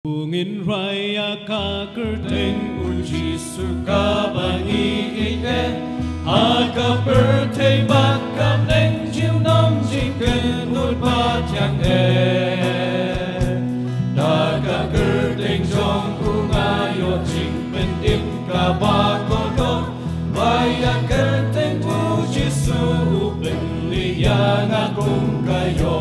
Ungin raya ka kerteng uji suka bagi ike Aga bertei bakam neng chiu nom jingken hut bat yang Daga kerteng jong kungayo jing pendim ka bakodon Raya kerteng uji su ben liyang akong kayo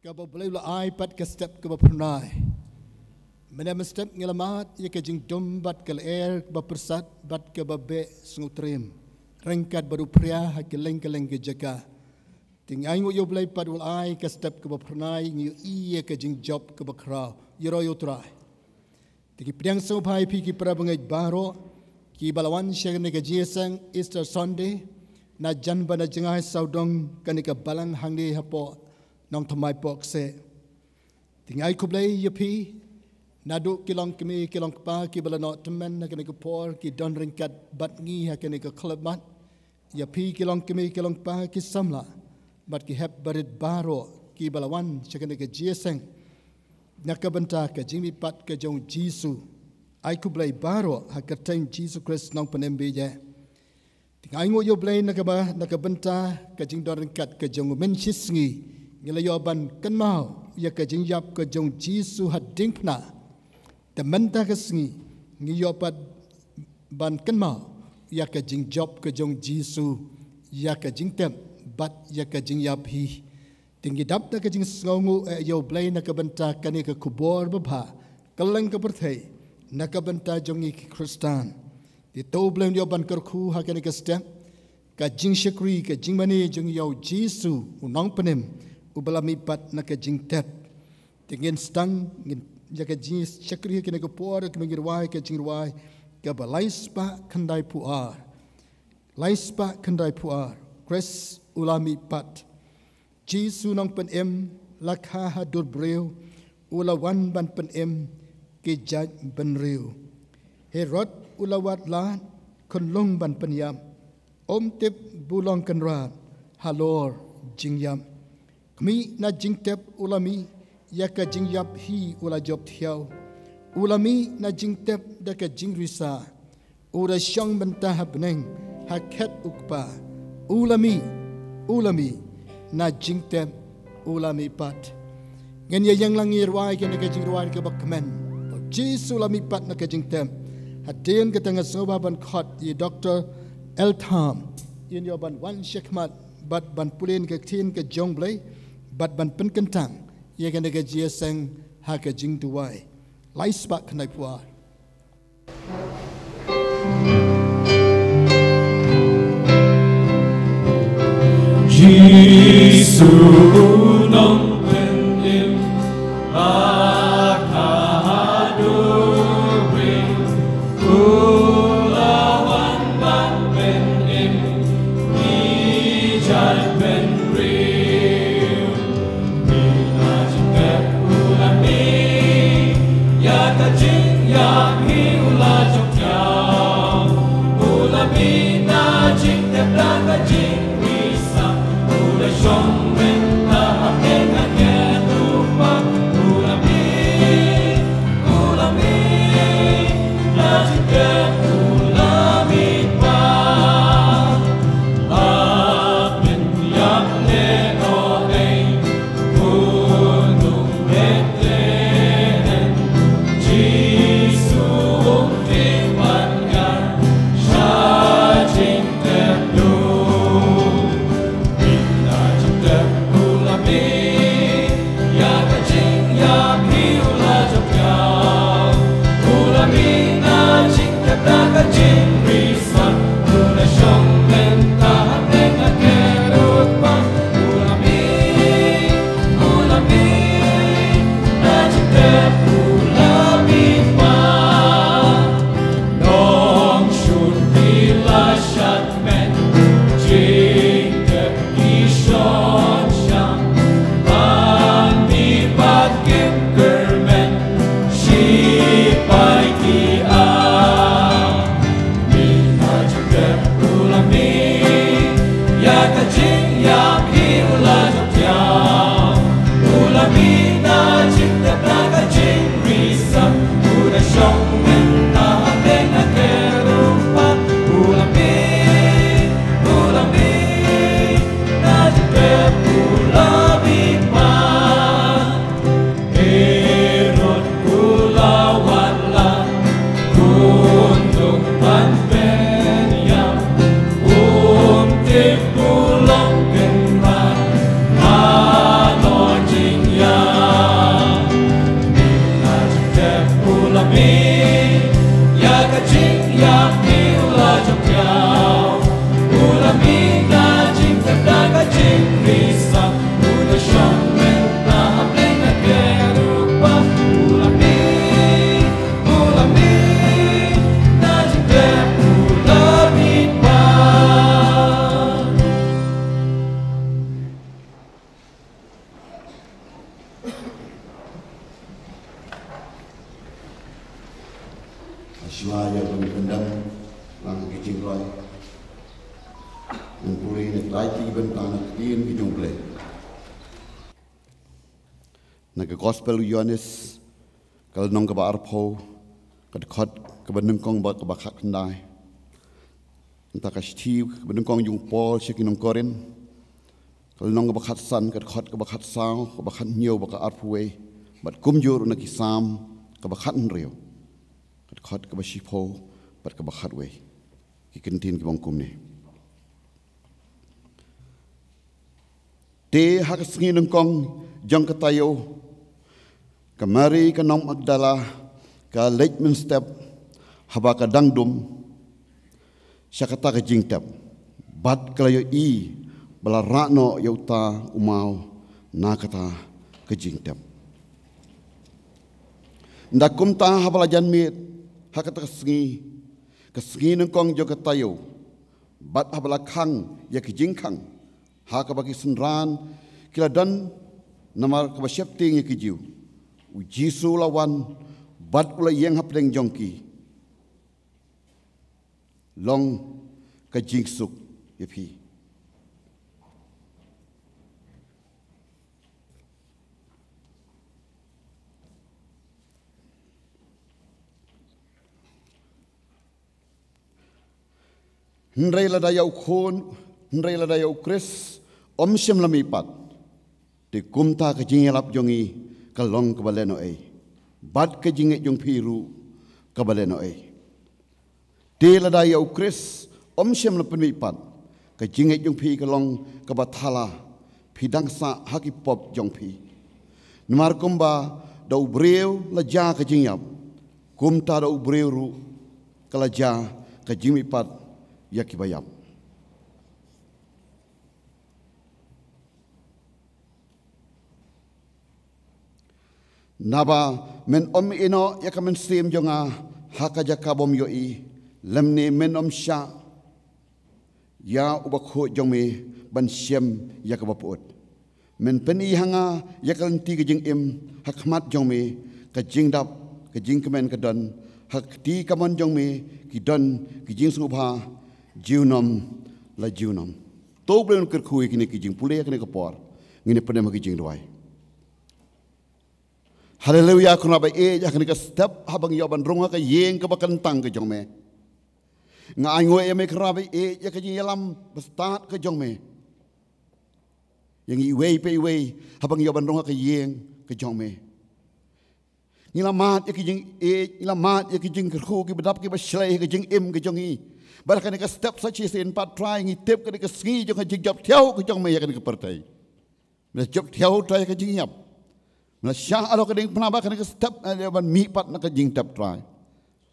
Kaba boleh la iPad ke step kaba pernai. Mana step ngelamat ya ke jing dombat ke air kaba persat bat kaba be sengutrim. Rengkat baru pria ke leng ke jaga. Ting ai yo boleh pad wal ai ke step kaba pernai ngi iya ke jing job kaba krau. Yero yo try. Tiki priang so pai pi ki pra bangai baro ki balawan syagne ke jesang Easter Sunday na janba na jengai saudong kanika balang hangni hapo nong thamai pok se tingai kublai yapi Nadu kilong kami kilong pa ki bala no temen ha kene ko por ki don ringkat bat ngi ha kene ko klebat ya pi kilong kami kilong pa ki samla bat ki hep barit baro ki balawan chakene ke jieseng nakabenta ke jimi pat ke jong Jisu ai ku blai baro ha kateng Jisu Christ nong penembe je tingai ngo yo blai nakabenta ke jing don ringkat ke jong men shisngi ngila yo ban kan mau ya ke jing yap ke jong Jisu hading pna teman tak kesengi ngiyopat ban kenmal ya ke jing job ke jong Jisu ya ke jing tem bat ya ke jing yaphi tinggi dap tak ke jing sngongu yo blai nak benta kani ke kubor baba keleng ke perthai nak benta jongi Kristan di to blai yo ban kerku ha kani ke step ka jing shakri ke jing mani jong yo Jisu unong penem ubalami pat nak ke jing tep tingin stang jaga jenis cakri kena ke puar ke mengirwai ke jingirwai ke balaispa kendai puar laispa kendai puar kres ulami pat Jisu nong pen em lakha hadur breu ulawan ban pen em ke jaj ben riu Herod ulawat lan konlong ban pen yam om tip bulong kenra halor jingyam kami na jingtep ulami ya ka jing yap hi ula job thiau ulami na jing tep da ka jing risa ura shong benta habneng haket ukpa ulami na jing tep ulami pat ngen ya yang langir wai ke na ka jing ruai ke bakmen Jisu ulami pat na ka jing tep hatin ke tengah soba ban khot ye Dr. Eltham in yo ban wan shekmat bat ban pulin ke tin ke jong blai bat ban pen kentang ia kena ke jieseng ha ke jing tuai laispa kena puar Jisu nong pen im akaduri ulawan ban pen im ijat pen riu ya ka jing ya hi ula jok tiao ulami na jing te pra ka jing risa ula shong men ta ha ke tu pa ulami na jing te ulami pa apen ya le o ei kunung ete Jisu ti pan ya sha jing te lu Puri ni laiti bentana tin ki jumble. Naga gospel Yohanes kal nong ka ba arpo kad khot ka benung kong ba ka ba khak ndai. Entah ka stiu ka benung kong jung Paul siki nong Korin. Kal nong ka ba khat san kad khot ka ba khat sao ka ba khat nyo ba ka arpuwe bat kum jur na ki sam ka ba khat nriu. Kad khot ka ba shipo bat ka ba khat we. Ki kentin ki bang kum ni. Te hak sengi nengkong jang katayo kamari ka Nom Magdala ka Lakeman step haba ka dangdum syakata ka jingtap bat kalayo I bala rakno yauta umau nakata ka jingtap ndakum ta habala janmit hakata ka sengi nengkong jang katayo bat habala khang ya ka jingkhang haka bagi senran kila dan namar kebasyapting yang kijiu ujisu lawan bat ula yang hapdeng jongki long kajingsuk yapi Hendrai ladayau khon Hendrai ladayau kris Om lamipat di kumta ke jingelap jongi kalong ke baleno ai bat ke jinget jong piru ke baleno ai di ladai au kris Om lamipat ke jinget jong pi kalong ke bathala pidang sa haki pop jong pi numar kumba dau breu laja ke jingyap kumta dau breu ru ke laja ke jingipat yakibayap Naba men om ino ya kamen sim jonga haka jaka bom yoi lemni men om sha ya ubakho jongme ban siem ya ka baput men peni hanga ya kan ti gejing im hakmat jongme ka jingdap ka jing kemen ka don hak ti kamon jongme ki don ki jing sungupha jiunom la jiunom to blen ker khui kini ki jing pule kini ka por ngini penem ki jing dwai Haleluya kuna ba akan ka step habang yaban ronga ka yeng ka bakantang ka jongme nga ango e me krabe ya ka yalam bastat ka jongme yang iwei pe iwei habang yaban ronga ka yeng ka jongme nilamat ya ki jing nilamat ya ki jing khu ki badap ki baslai ka jing im ka jongi barakan ka step sa chi sen pat try ngi tep ka ka sngi jong ka jing jap theo ka jongme ya ka partai na jap theo try ka jing yap na syah alo kading penaba kena step ban mi pat nak jing tap try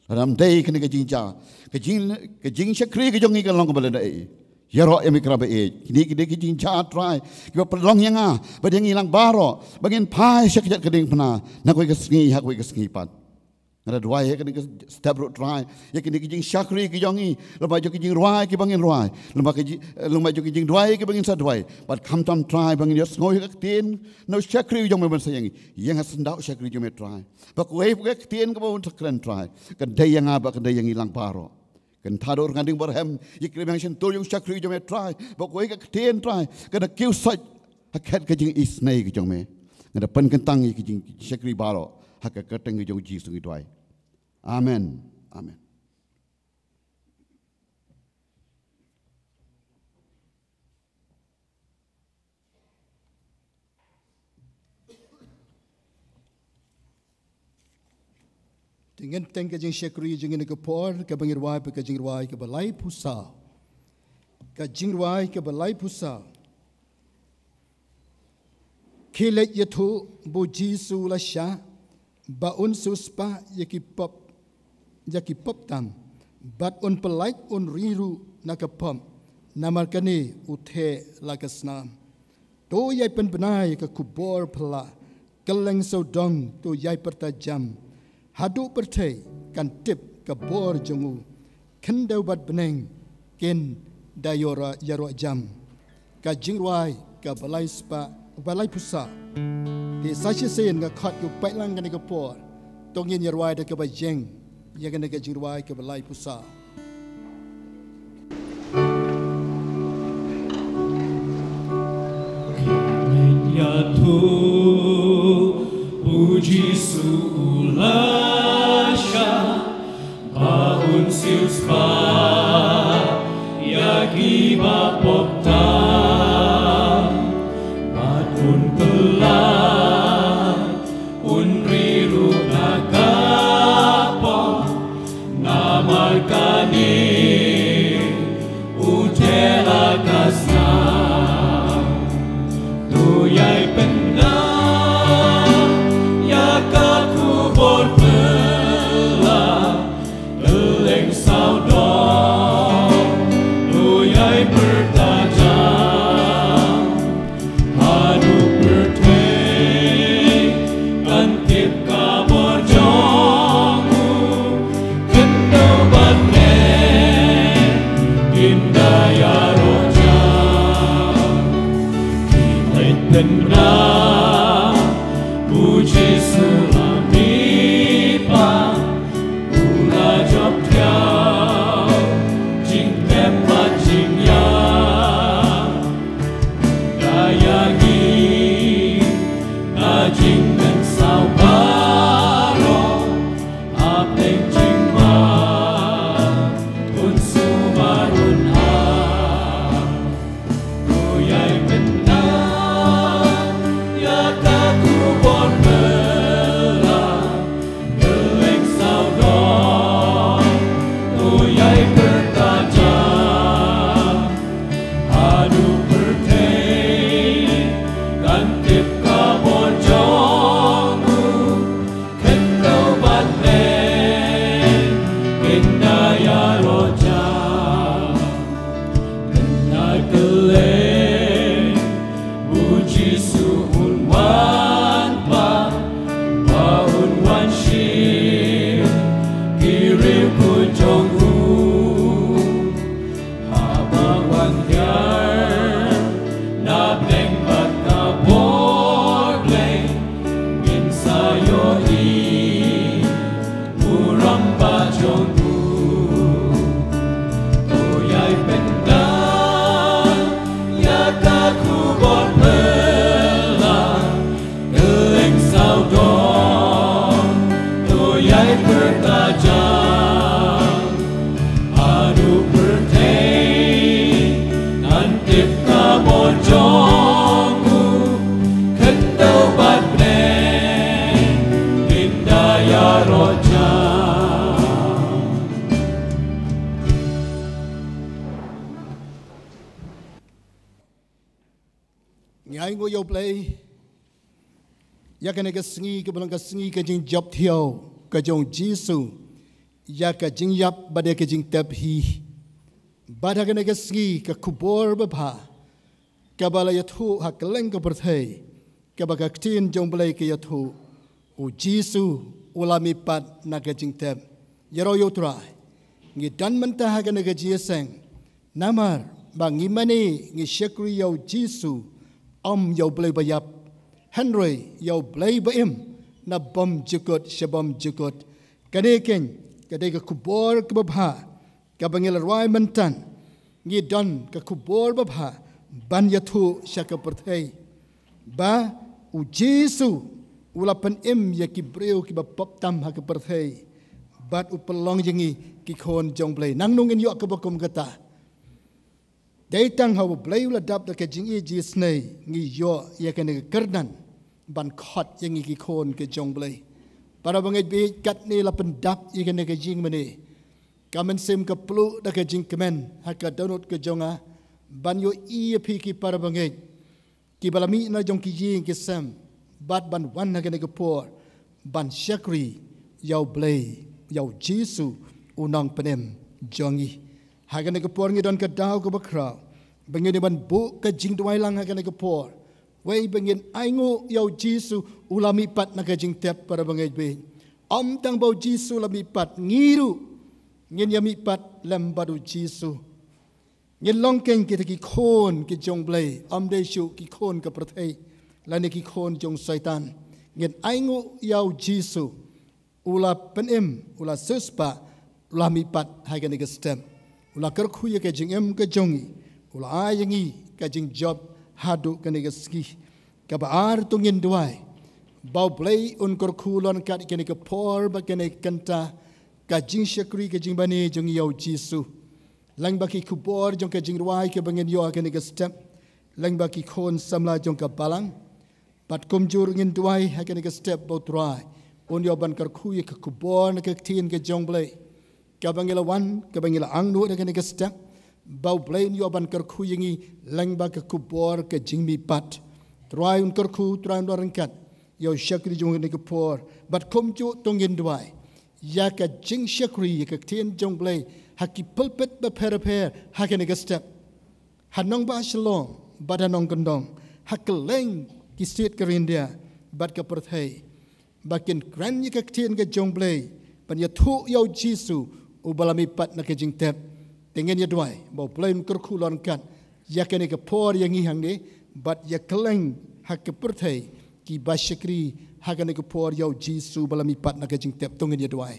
dalam day kena jing ja jing syakri ke jongi kan long ka balada e ya ro emikra ba e kini ki jing ja try ki pelong yang ba ding ilang baro bagin pai syakjat kading pena nak ko ke sngi hak ko ke sngi pat ada dua ya kena step ro try ya kini ki jing syakri ki jongi lama jo ki jing ruai ki bangin ruai lama jo ki jing duai ki bangin sa duai but come tam try bangin yo ngoi ka tin no syakri jong me ban sayangi yang sendau syakri jo me try ba ko ei ka tin ka bon takran try kan dai yang aba kan dai yang ilang paro kan thador nganding barham yikri bang sen tul yung syakri jo me try ba ko ei ka tin try kan kiu saj hakat ka jing isnai ki jong me ngada pen kentang ki jing syakri baro hak ka teng ki jong ji sungi duai Amen. Amen. Dengan teng ka jing syakri jing ni ka por ka bangir wai ka jing wai ka balai pusa ka jing wai ka balai pusa kilet yatu bu jisu la sha ba un suspa yaki pop tam bat un pelait un riru nakapam namar kani uthe lagasnam to yai pen benai ka kubor pela keleng sodong to yai pertajam hadu pertai kan tip ka bor jongu kendau bat beneng ken dayora yaro jam ka jingwai ka balai spa balai pusa di sashi sen ga khat yu pai lang kan ka por tong yin yarwai da ka ba jeng ya kan ka jingwai ka balai pusa Jesu ulasha baun silspa yagi bapokta batun pelat unri runagapo namarkani utela kasna tuyai penna yakaku borpela geleng saudon tuyai bertajam hadu berteng antip kabor jongu kendo batnen indah ya roja kita tenang puji sulamipa ula job tiao jing tempat jing ya dayangi najing dan saubaro apeng jing ma unsumarun ha tuyai benang yakaku borpela geleng saudon tuyai bertajam adu berteng kantip kabor jongu kendo batnen kendaya roja benar geleng puji suhun wan pa paun wan shim kirim kujonghu haba wan hyar na bleng bat na borgleng min sayo I muram pa jonghu tuyai pendang yakaku borpela geleng saudon tuyai bertajam adu berteng antip kabor jongu kendo batnen indah ya roja. Ngai ngo yo play ya ka ne ka sngi ka blang ka sngi ka jing job thiao ka jong Jesu ya ka jing yap bade ka jing tap hi bada ka ne ka sngi ka kubor ba pha ka bala ya thu ha ka leng ka perthai ka ba ka tin jong play ka ya thu u Jesu ulami pat na ka jing tap ya ro yo tra ngi dan man ta ha ka ne ka jeseng namar ba ngi mani ngi shakri yo Jesu yo play bayap Henry yo play baim na bom jukot shabom jukot kadeken kadeka kubor kabha kabangel roi mantan ngi don ka kubor babha ban yathu shaka perthai ba u Jesu ulapan ya kibreu ki bapap tam ha ka perthai bat u pelong jingi ki khon jong play nang nungin yo ka bakom kata Dai tang hau blai ula dap da ka jing e ji snei ngi yo ya ka ne kardan ban khot yang ngi ki khon ke jong blai para bangai be kat ni la pen dap ya ka ne ka jing mane kamen sim ka plu da ka jing kemen ha ka download ke jonga ban yo i phi ki para bangai ki balami na jong ki jing ke sam bat ban wan ha ka ne ka por ban shakri yau blai yau Jesu unang penem jongi hagan ke por ngi don ka dau ka bakra bangin ban bu ka jing duai lang hagan ke por wei bangin aingo yau Jesu ulami pat na ka jing tep para bangai be om tang bau Jesu lami pat ngiru ngin yami pat lambadu Jesu ngin longkeng kita ki khon ki jong blai om de shu ki khon ka prathai lani ki khon jong saitan ngin aingo yau Jesu ula penem ula suspa ulami pat hagan ke stem ula kerkhuya ke jing em ke jongi ula ayangi ke jing job hadu ke nega ski ka baar tungin duai bau blai un kor kulon kat kene ke por ba kene kanta ka jing syakri ke jing bani jong yau jisu lang ba ki kubor jong ke jing ruai ke bangen yo kene ke step lang ba ki khon samla jong ka balang pat kumjur ngin duai ha kene ke step bau trai un yo ban kar khu ke kubor ne ke tin ke jong blai ka bangela wan ka bangela ang nu ne kene ke step bau blai yo ban kar khu yingi lang ba ke kubor ke jing mi pat trai un kar khu trai un rangkat yo syakri jong ne ke por bat kumju tongin duai ya ka jing syakri ka tin jong blai haki pulpit ba per hakene ke step hanong ba shalom badanong kendong hakeleng ki state ke India bat ke perthai bakin kran ye ke tin ke jong blai pan ya thu yo jisu ubalami pat na ke jing tep tengen ye duai bo blai kur khulon kat ya kene ke por yang hang ni bat ya keleng hak ke perthai ki ba syakri hakene ke por yo jisu balami pat na ke jing tep tengen ye duai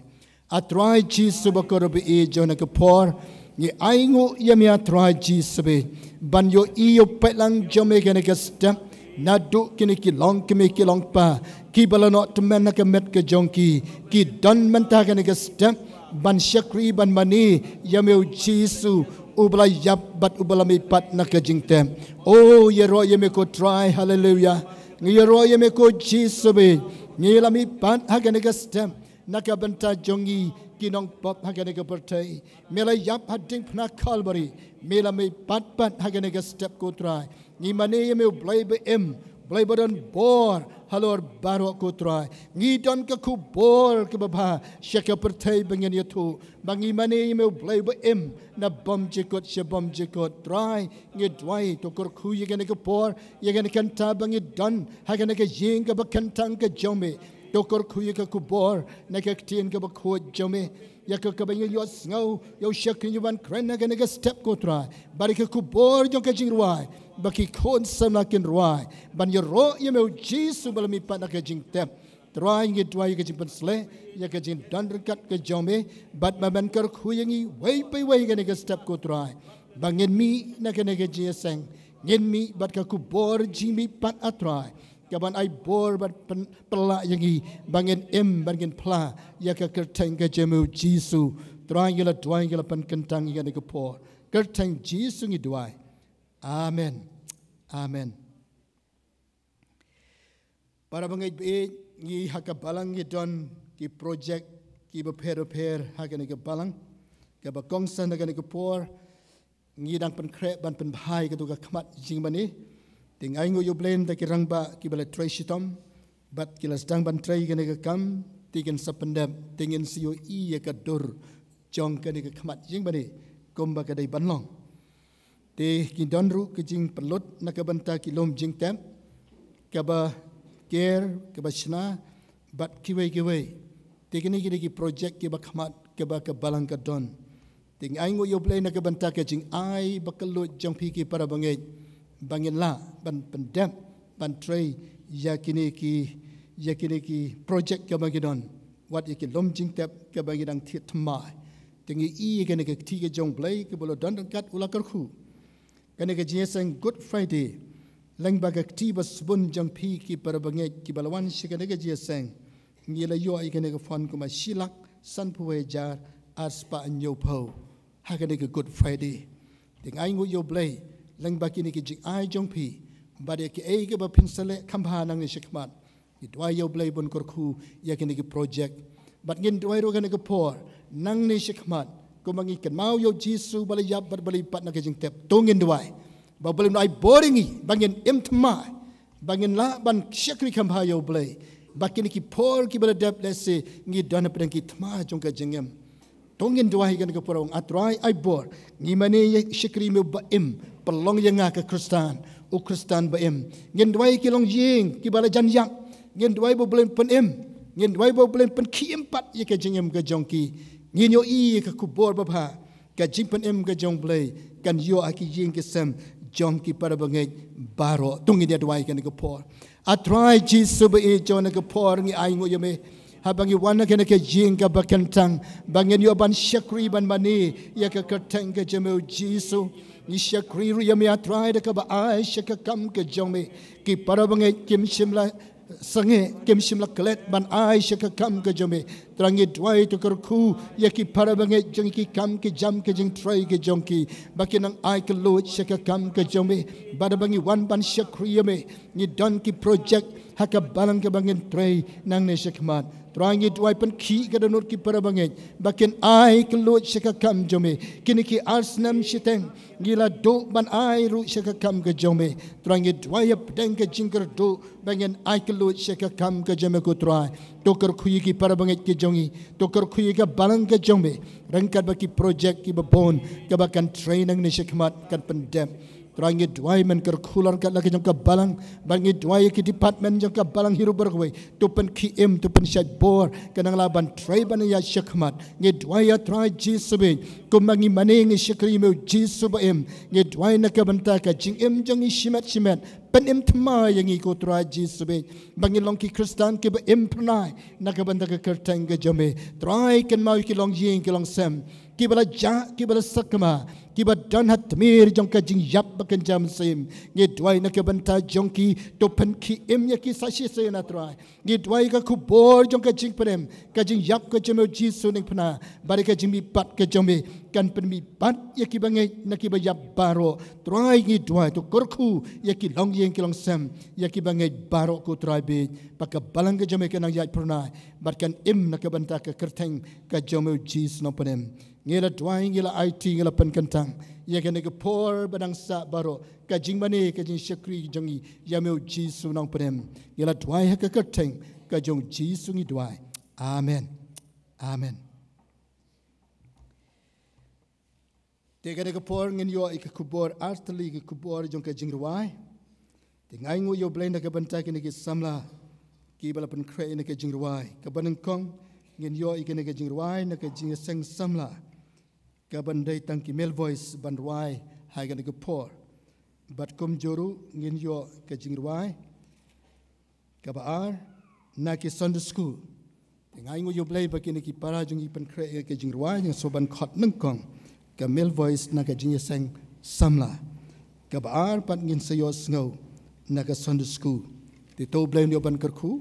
atrai jisu ba ko be e jona ke por ni aingo yami atrai jisu be ban yo iyo pelang jome kene ke step na du kene ki long pa ki balano temen na ke met ke jongki ki don menta kene ke step ban syakri ban mani yami jisu ubla yap bat ubalami pat na ke jingtem oh yero yami ko try hallelujah yero yami ko jisu be ni lami pat ha kene ke step nakabenta jongi kinong pop hagane ke pertai mela yap hading pna kalbari mela me pat hagane ke step ko try ni mane ye me blai be em blai bodon bor halor baro ko try ni don ka ku bor ke baba shaka pertai bengen yetu bangi mane ye me blai be em na bom jikot shabom jikot try ni dwai to kor khu ye gane ke por ye gane kanta bangi don hagane ke jing ke bakantang ke jome dokor kuya ka kubor na ka tin ka bakho jome ya ka kabang yo sngo yo shak ni ban kren na ka step ko tra bari ka kubor jo ka jing ruai baki khon sam na kin ruai ban yo ro ye me jisu balami pa na ka jing tep try ngi twai ka jing pan sle ya ka jing dan kat ka jome bat ma ban kar kuya ngi wei pai wei ka step ko tra bangin mi na ka jiseng ngin mi bat ka kubor jimi pat atrai kaban ai bor bat pela yangi bangin bangin pla ya ka kerteng ka jemu jisu triangular pan kentang ya ke por kerteng jisu ngi duai amen para bangai be ngi haka balang ngi don ki project ki ba per haka ke balang ka ba kongsan haka ke por ngi dang pan kre ban pan bhai ka tu ka khamat jing bani ting aingo yo blend ta kirang ba ki bala tray shitom bat kilas dang ban tray gane ka kam tigen sapendam tingin siyo i ka dur jong ka ne ka khamat jing bani komba ka dai banlong te ki donru ki jing pelot na ka banta ki lom jing tem ka ba ker ka ba shna bat ki wei te ki ki project ki ba khamat ka ba ka balang ka don ting aingo yo blend na ka banta ka jing ai bakalot jong pi ki para bangai bangin la ban pendem ban tray yakini ki project ka bangidon wat yaki lom jing tep ka bangidang thiet thmai tingi i ka ne ka thi ka jong blai ka bolo don kat ula kar khu ka ne ka jesang good friday lang ba ka ti bas bun jong pi ki par bangai ki balawan shi ka ne ka jesang ngi la yo ai ka ne ka fon ko ma shilak san puwe jar aspa anyo pho ha ka ne ka good friday ting ai ngu yo blai lang baki ni ki jing ai jong pi bade ki ei ke ba pinsale khamha nang ni shikmat ki dwai yo blai bon kor khu ya ki ni ki project bat ngin dwai ro kan ki por nang ni shikmat ko mangi kan mau yo jisu bala yap bat bali pat na ki jing tep tongin dwai ba bali nai boringi bangin imtma bangin la ban shakri khamha yo blai baki ni ki por ki bala dep lese ngi dana pedang ki thma jong ka jingem tongin dwai kan ki porong atrai ai bor ngi mane shakri me ba im pelong yang ke Kristan u Kristan ba em ngin dwai ki long ying ki bala jan yak ngin dwai bo blen pen em ngin dwai bo blen pen ki empat ye ke jingem ke jongki ngin yo i ke kubor ba pha ka jing pen em ke jong blai kan yo aki ying ke sem jongki para bangai baro tungi dia dwai kan ke por atrai jisu ba e jona ke por ngi ai ngo yeme habangi wana kena ke jing ka bakantang bangin yo ban syakri ban mani ya ke kerteng ke jemu jisu ni syakri ru ya mi atrai de ka ba ai syaka kam ke jome ki para bangai kim shimla sange kem shimla klet ban ai shaka kam ke jome trangi dwai to kerku yaki parabange jong ki kam ke jam ke jing try ke jongki bakinang ai ke lot shaka kam ke jome badabangi wan ban shakriyame ni don ki project haka balang ke bangin try nang ne shakmat trangi dwai pen ki ke donor ki parabange bakin ai ke lot shaka kam jome kini ki arsnam shiteng gila do ban ai ru shaka kam ke jome trangi dwai pedeng ke jingker do bangin ai ke lot shaka kam ke jome ko try dokar khuyi ki parabange ke jongi dokar khuyi ka balang ke jome rangkat baki project ki babon ke bakan training ni shikmat kan pendem Terangi dwai men kerkular kat lagi jangka balang bangi dwai ki department jangka balang hiru berkwe tupen KM tupen syad bor kanang laban try ban ya shikmat ngi dwai ya try jisube kumangi maning shikri me jisubem ngi dwai na ka banta ka jing em jangi shimat pen em thma yangi ko try jisube bangi long ki kristan ki ba em pranai na ka banta ka kertang ga jome try kan mau ki long ying ki long sem ki bala ja ki bala sakma ki ba dan hat mir jong ka jing yap bakan jam sim ngi dwai na ka banta jong ki to pen ki em ya ki sashi se na try ngi dwai ka ku bor jong ka jing prem ka jing yap ka jome jisu ning pna bari ka jing mi pat ka jome kan pen mi pat ya ki bangai na ki ba yap baro try ngi dwai to korku ya ki long yeng ki long sem ya ki bangai baro ko try be paka balang ka jome ka nang yai pna barkan em na ka banta ka kerteng ka jome jis no penem ngela dwai ngela IT ngela pen kentang ya kene ke por badang sa baro ka jingmane ka jing shakri jongi ya meu jisu nang prem ngela dwai ha ka kerteng ka jong jisu ngi dwai amen amen te kene ke por ngin yo ik kubor artli ke kubor jong ka jing dwai te ngai ngo yo blenda ka banta kene ke samla ki bala pen kre ne ke jing dwai ka banang kong ngin yo ik ne ke jing dwai na ka jing seng samla ka bandai tangki mel voice bandwai hai ga por bat kum joru ngin yo ka jingwai ka baar na ki sunday school ngai ngo yo blai ba ki para jungi pan kre ka jingwai yang soban khot nang kong ka mel voice na ka jing sang samla ka baar pat ngin sayo snow na ka sunday school ti to blai yo ban karku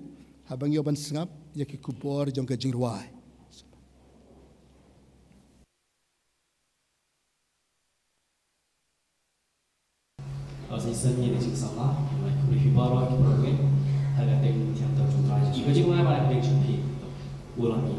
habang yo ban sngap ya ki kubor jong ka jingwai Season ni di sana, review baru kita perlukan. Harga teng tiang tahu cuma. Jika jika mana teng cumi, ulangi.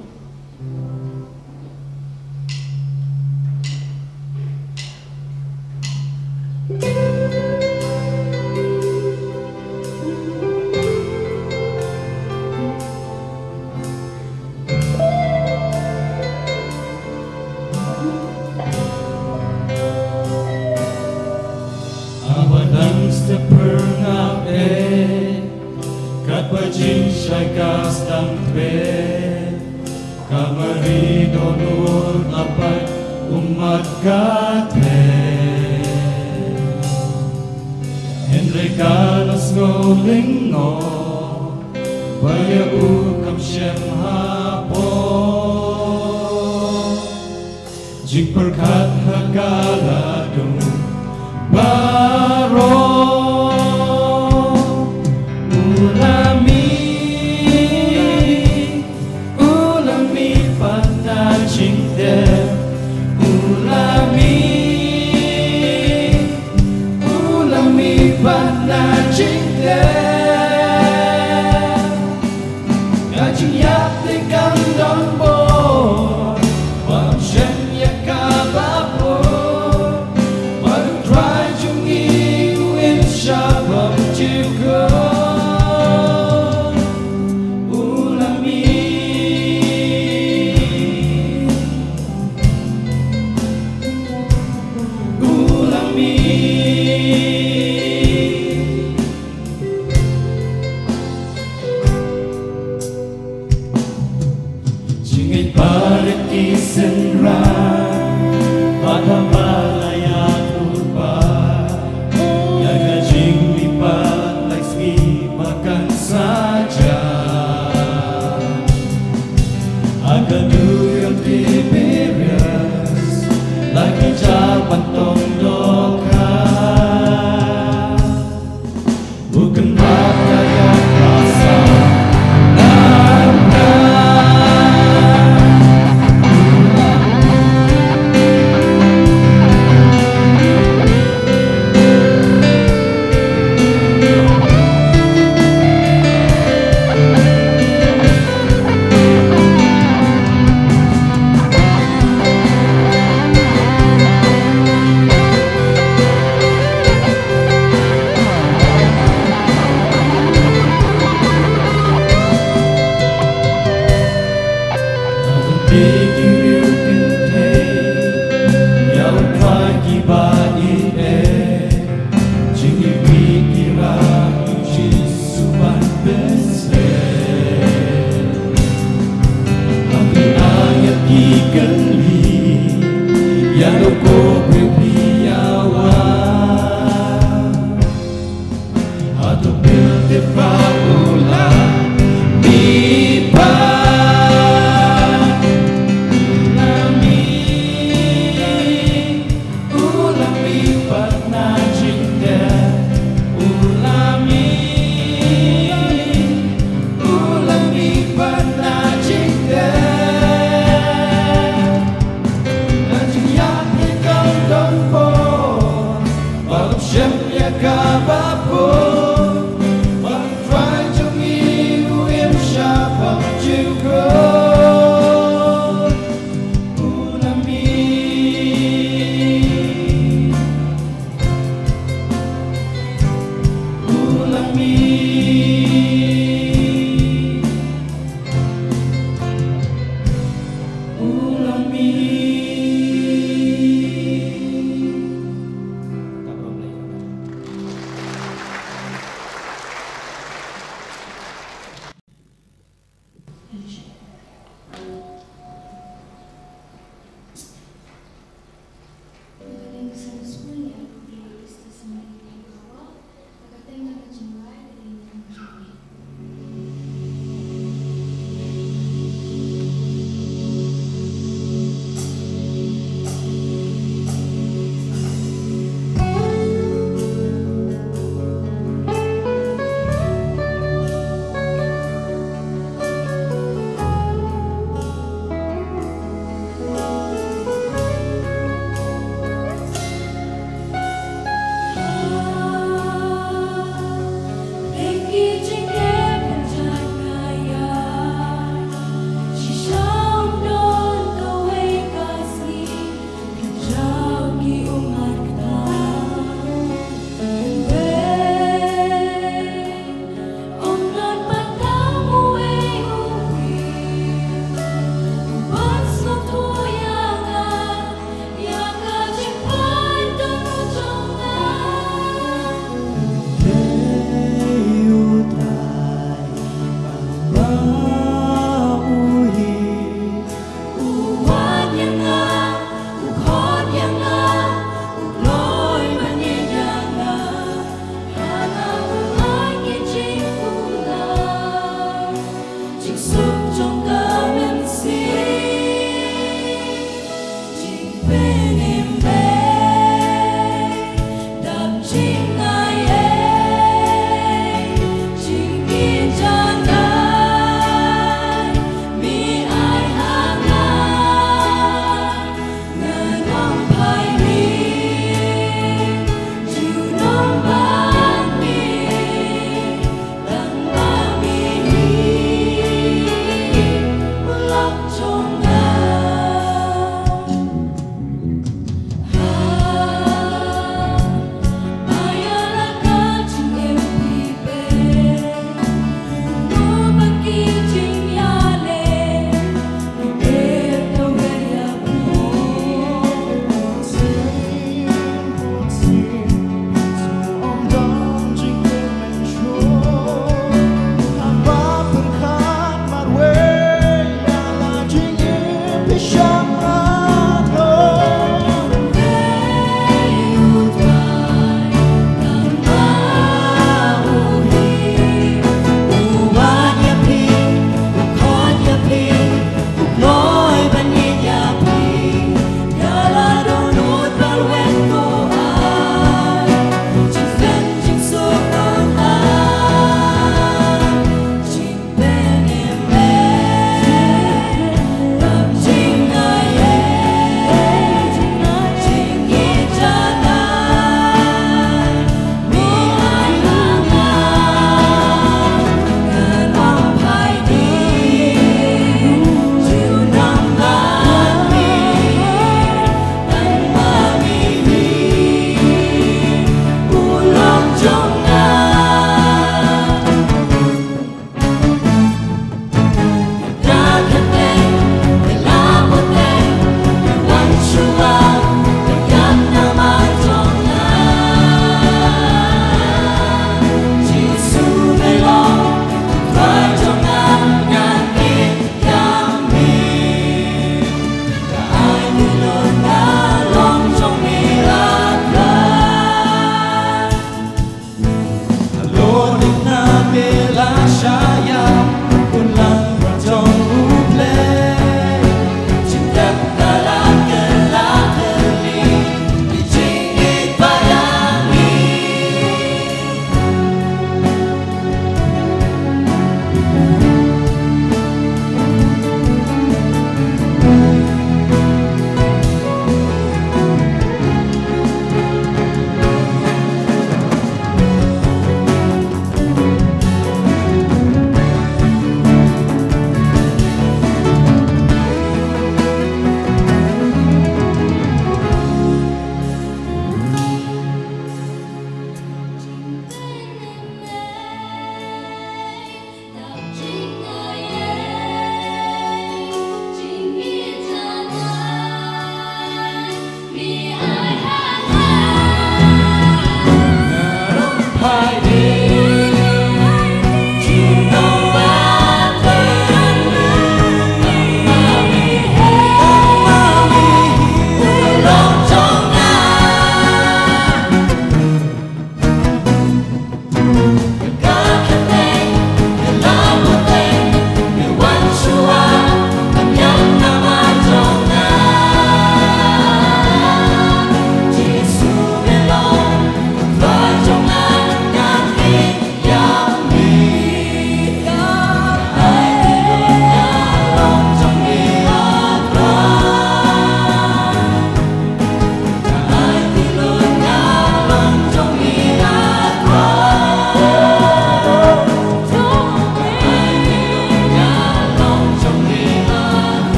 Jing shai kas tam twe kamari donur apat umat kate Henrikalas ngolingo baya ukam shem hapo jing perkat hakaladung baro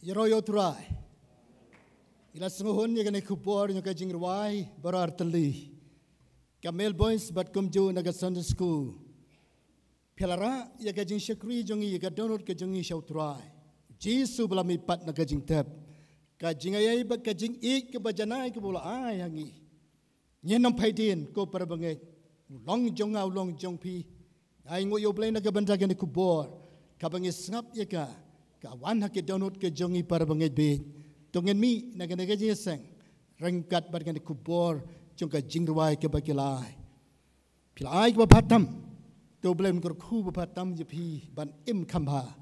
Yaro try. Ila sengohon ya kene kubor ya kajing ruai barar teli. Kamel boys bat kumju naga Sunday school. Pelara ya kajing syakri jongi ya kadonot kajongi syau try. Jisu belami pat naga jing tep. Kajing ayai bat kajing ik ke bajanai ke bola ai hangi. Nyenam paidin ko parabangai. Long jong au long jong pi. Ai ngo yo blai naga benda kene kubor. Kabangi sngap ya ka. Kawan hak donut ke jongi parabangai be. Tungen mi naga jeseng rengkat bat kene kubor jong ka jing ruai ke bakilai. Pilai ke bapatam. To blame kor khu bapatam je pi ban im kamba.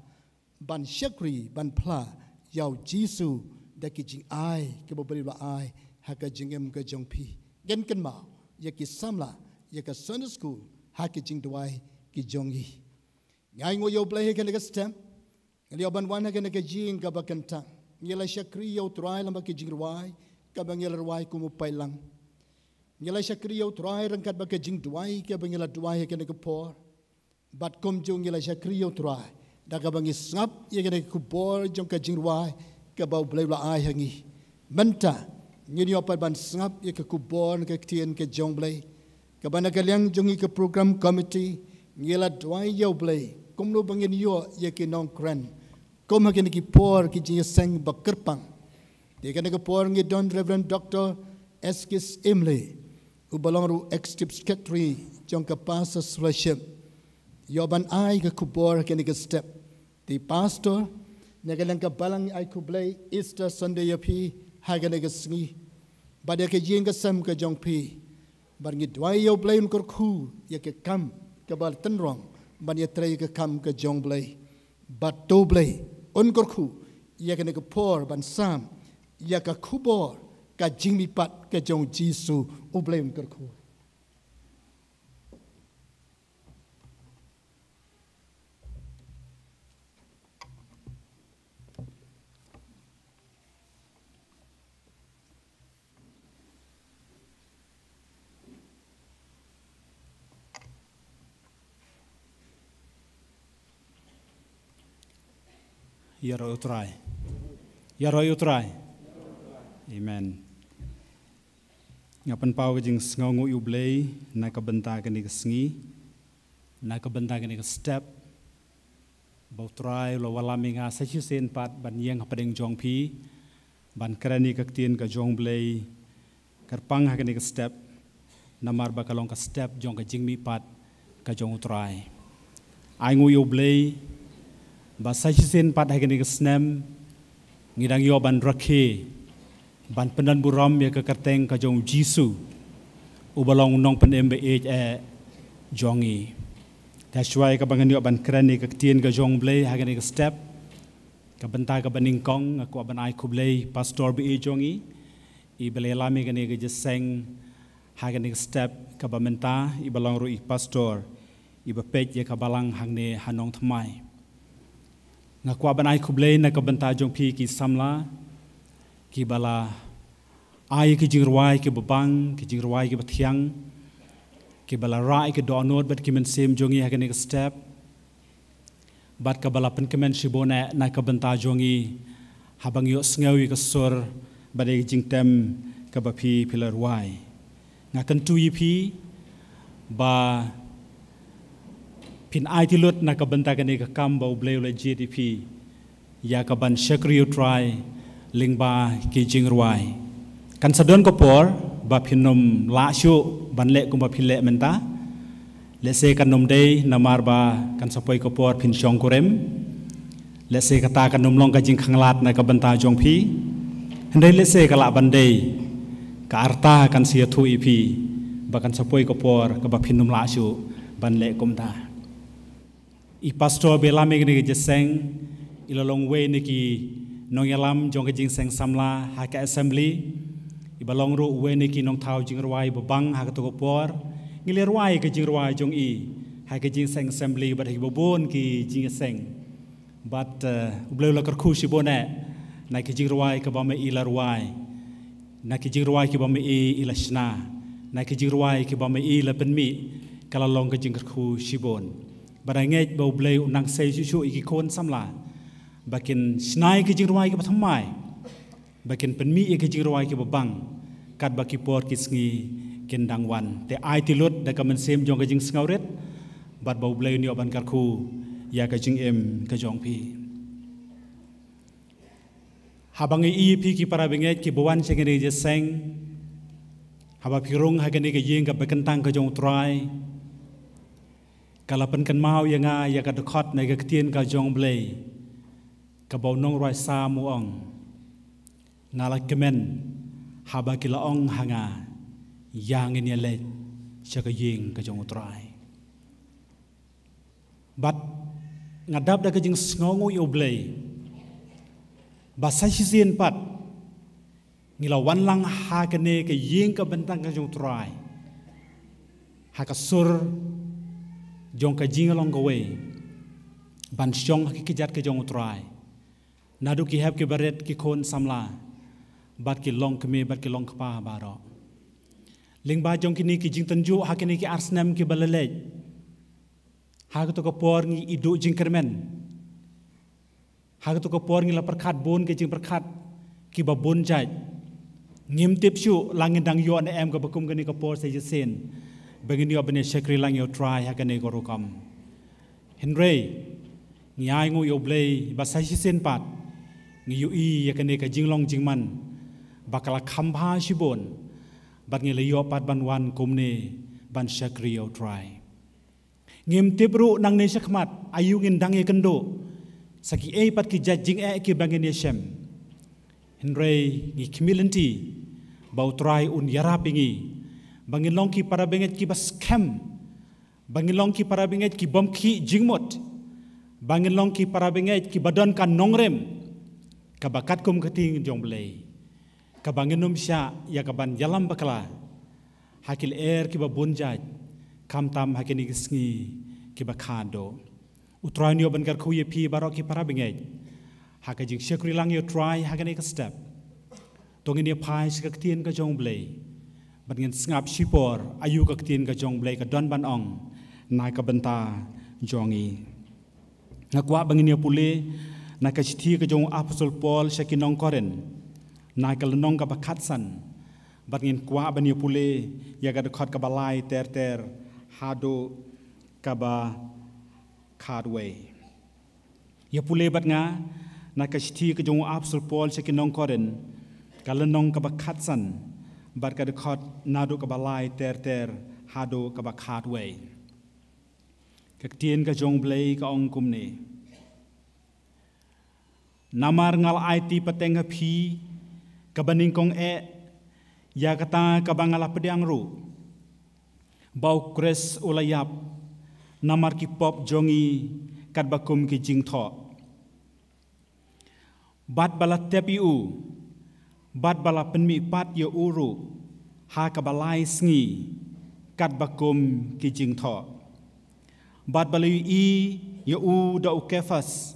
Ban syakri ban pla yau Jisu daki jing ai ke bobali ba ai hak jing em ke jong pi. Gen ken mau ya ki samla ya ka Sunday school hak jing duai ki jongi. Ngai ngo yo blai ke stem. Ngai ban wan hak ke jing ka bakantang. Ngela syakri yau try lamba ke jing ruai ka bangela ruai ku mupai lang. Ngela syakri yau try rangkat ba ke jing duai ka bangela duai ke ne ke por. Bat kom jong ngela syakri yau try da ka bangi ngap ye ke ne ku por jong ka jing ruai ka bau blai la ai hangi. Menta ngini opat ban ngap ye ke ku por ke tien ke jong blai. Ka bana ka liang jongi ke program committee ngela duai yau blai. Kom lo bangin yo ye ke nong kren. Kom hakin ki por ki jing seng bakerpang. Dia kena ke por ngi Don Reverend Dr. Eskis Imley. Ubalong ru Executive Secretary jong ke Pastors Fellowship. Yoban ai ke kupor kena ke step. Di pastor nagalang ke balang ai kublay Easter Sunday yapi hagan ke sengi. Badia ke jing ke sem ke jong pi. Bar ngi dwai yo blay unkor ku ya ke kam ke bal tenrong. Ban ya tray ke kam ke jong blay. Bat to blay unkor ku ya kena ke por ban sam ya ka kubor ka jingmi pat ka jong Jisu ublay unkor ku. Yaro utrai. Yaro utrai. Amen. Ngapan pau ke jing sngongu ublay na ka benta ke ni sngi na ka benta ke ni step bau trai lo walami nga sa sen pat ban yang padeng jong pi ban krani ka tien ka jong blay karpang ha ke ni step namar ba kalong ka step jong ka jing mi pat ka jong utrai. Ai ngu ublay Basa sen pat hagen ke snem ngidang yo ban rakhe ban pendan buram ya ke kerteng ka jong Jisu ubalong nong pen embe jongi taswai ka bangan yo ban krani ka tien ka jong blay hagen ke step ka benta ka baningkong aku ban ai kublay pastor be jongi I bele lami ka ne ke jeseng hagen ke step ka bamenta I balong ru I pastor I bapet ya ka balang hangne hanong thamai Ngakwa banai kublay na kabanta jong pi ki samla ki bala ai ki jingruai ki babang ki jingruai ki bathiang ki bala rai ki donor bat ki men sem jongi ha ke step bat ka bala pen kemen shibona na kabanta jongi habang yo sngawi ka sur badai jingtem ka bapi pilar wai ngakan tu yipi ba Pin ai ti lut na ka benta ka ni ka kamba ublay ula GDP ya ka ban syakri utrai lingba ki jingruai kan sadon ko por ba pinom la syu ban le ko ba phile menta le se kan nom dei namar ba kan sapoi ko por pin syong kurem le se kata kan nom long ka jing khanglat na ka benta jong pi handai le se ka la ban dei ka arta kan sia thu ipi ba kan sapoi ko por ka ba pinom la syu ban le kom ta I pastor belame gini jeseng ilalong we niki nong yalam jong jing seng samla haka assembly I balong ru we niki nong thau jing ruai babang haka to por ngile ruai ke jing ruai jong I haka jing seng assembly bat hi bobon ki jing seng bat ubleu la karku si bone na ki jing ruai ka ba me I la ruai na ki jing ruai ki ba me I ilashna na ki jing ruai ki ba me I la penmi kala long ka jing karku si bon Barangay bau blay unang say susu iki kon samla bakin snai ke jing ruai ke bathamai bakin penmi ke jing ruai ke babang kat baki por kisngi kendang wan te ai tilut da kamen sem jong ke jing ngauret bat bau blai ni oban karku ya ke jing em ke jong pi habangi i pi ki para benget ki bawan chengene je seng haba pirung hagani ke yeng ka bekentang ke jong trai kalapan kan mau yang ya ka dekot na ke tien ka jong blai ka bau nong roi sa mu ong ngala kemen haba ki la ong hanga yang ini le cha ka yeng ka jong trai bat ngadap da ke jing sngongu yo blai basai sien pat ngilawan lang ha kene ke yeng ka bentang ka jong trai ha ka sur jong ka jing along gawe ban syong ki kijat ke jong trai nadu ki hab ki baret ki kon samla bat ki long keme bat ki long kpa baro ling ba jong kini ki jing tanju ha kene ki arsnam ki balale ha to ko por ngi idu jing kermen ha to ko por ngi la perkhat bon ke jing perkhat ki babon jai ngim tip shu langin dang yo na em ko bakum gani ko por se sen begini obane shekri lang yo try ha kane ko rukam henry ngai ngu yo blai ba sai sen pat ngi yu i ya kane ka jinglong jingman bakala khamba shibon bat ngi le yo pat ban wan kumne ban shekri yo try ngim tip ru nang ne shakmat ayu ngin dang ye kendo saki e pat ki jajing e ki bangin ye shem henry ngi kimilanti bau try un yara pingi bangin long ki para benget ki bas kem bangin long ki para benget ki bom ki jingmot bangin long ki para benget ki badon kan nongrem ka bakat kum kating jong blai ka bangin num sya ya ka ban yalam bakala hakil er ki babun jaj kam tam hakini kisngi ki bakado utrani oban kar khuye pi baro ki para benget hakajing shekri lang yo try hakani ka step tongin ye phai skaktin ka jong blai ban ngin ngap sipor ayu ka tin ka jong blai ka don ban ong nai ka benta jongi ngakwa bangin ya pule na ka chithi ka jong apostol paul shakinong koren nai ka lenong ka bakhat san ban ngin kwa ban ya pule ya ga khot ka balai ter ter hado ka ba khadwe ya pule bat nga na ka chithi ka jong apostol paul shakinong koren ka lenong ka bakhat san bat ka dekhot nadu ka balai ter ter hado ka bakhat we ka tien ka jong blai ka ong kumne namar ngal it pateng ha phi ka baning kong e ya kata ka bangala pediang ru bau kres ulayap namar ki pop jongi kat bakum ki jing tho bat bala tepi u bat bala penmi pat yo uru ha ka balai sngi kat bakum ki jing tho bat balai i yo u da u kefas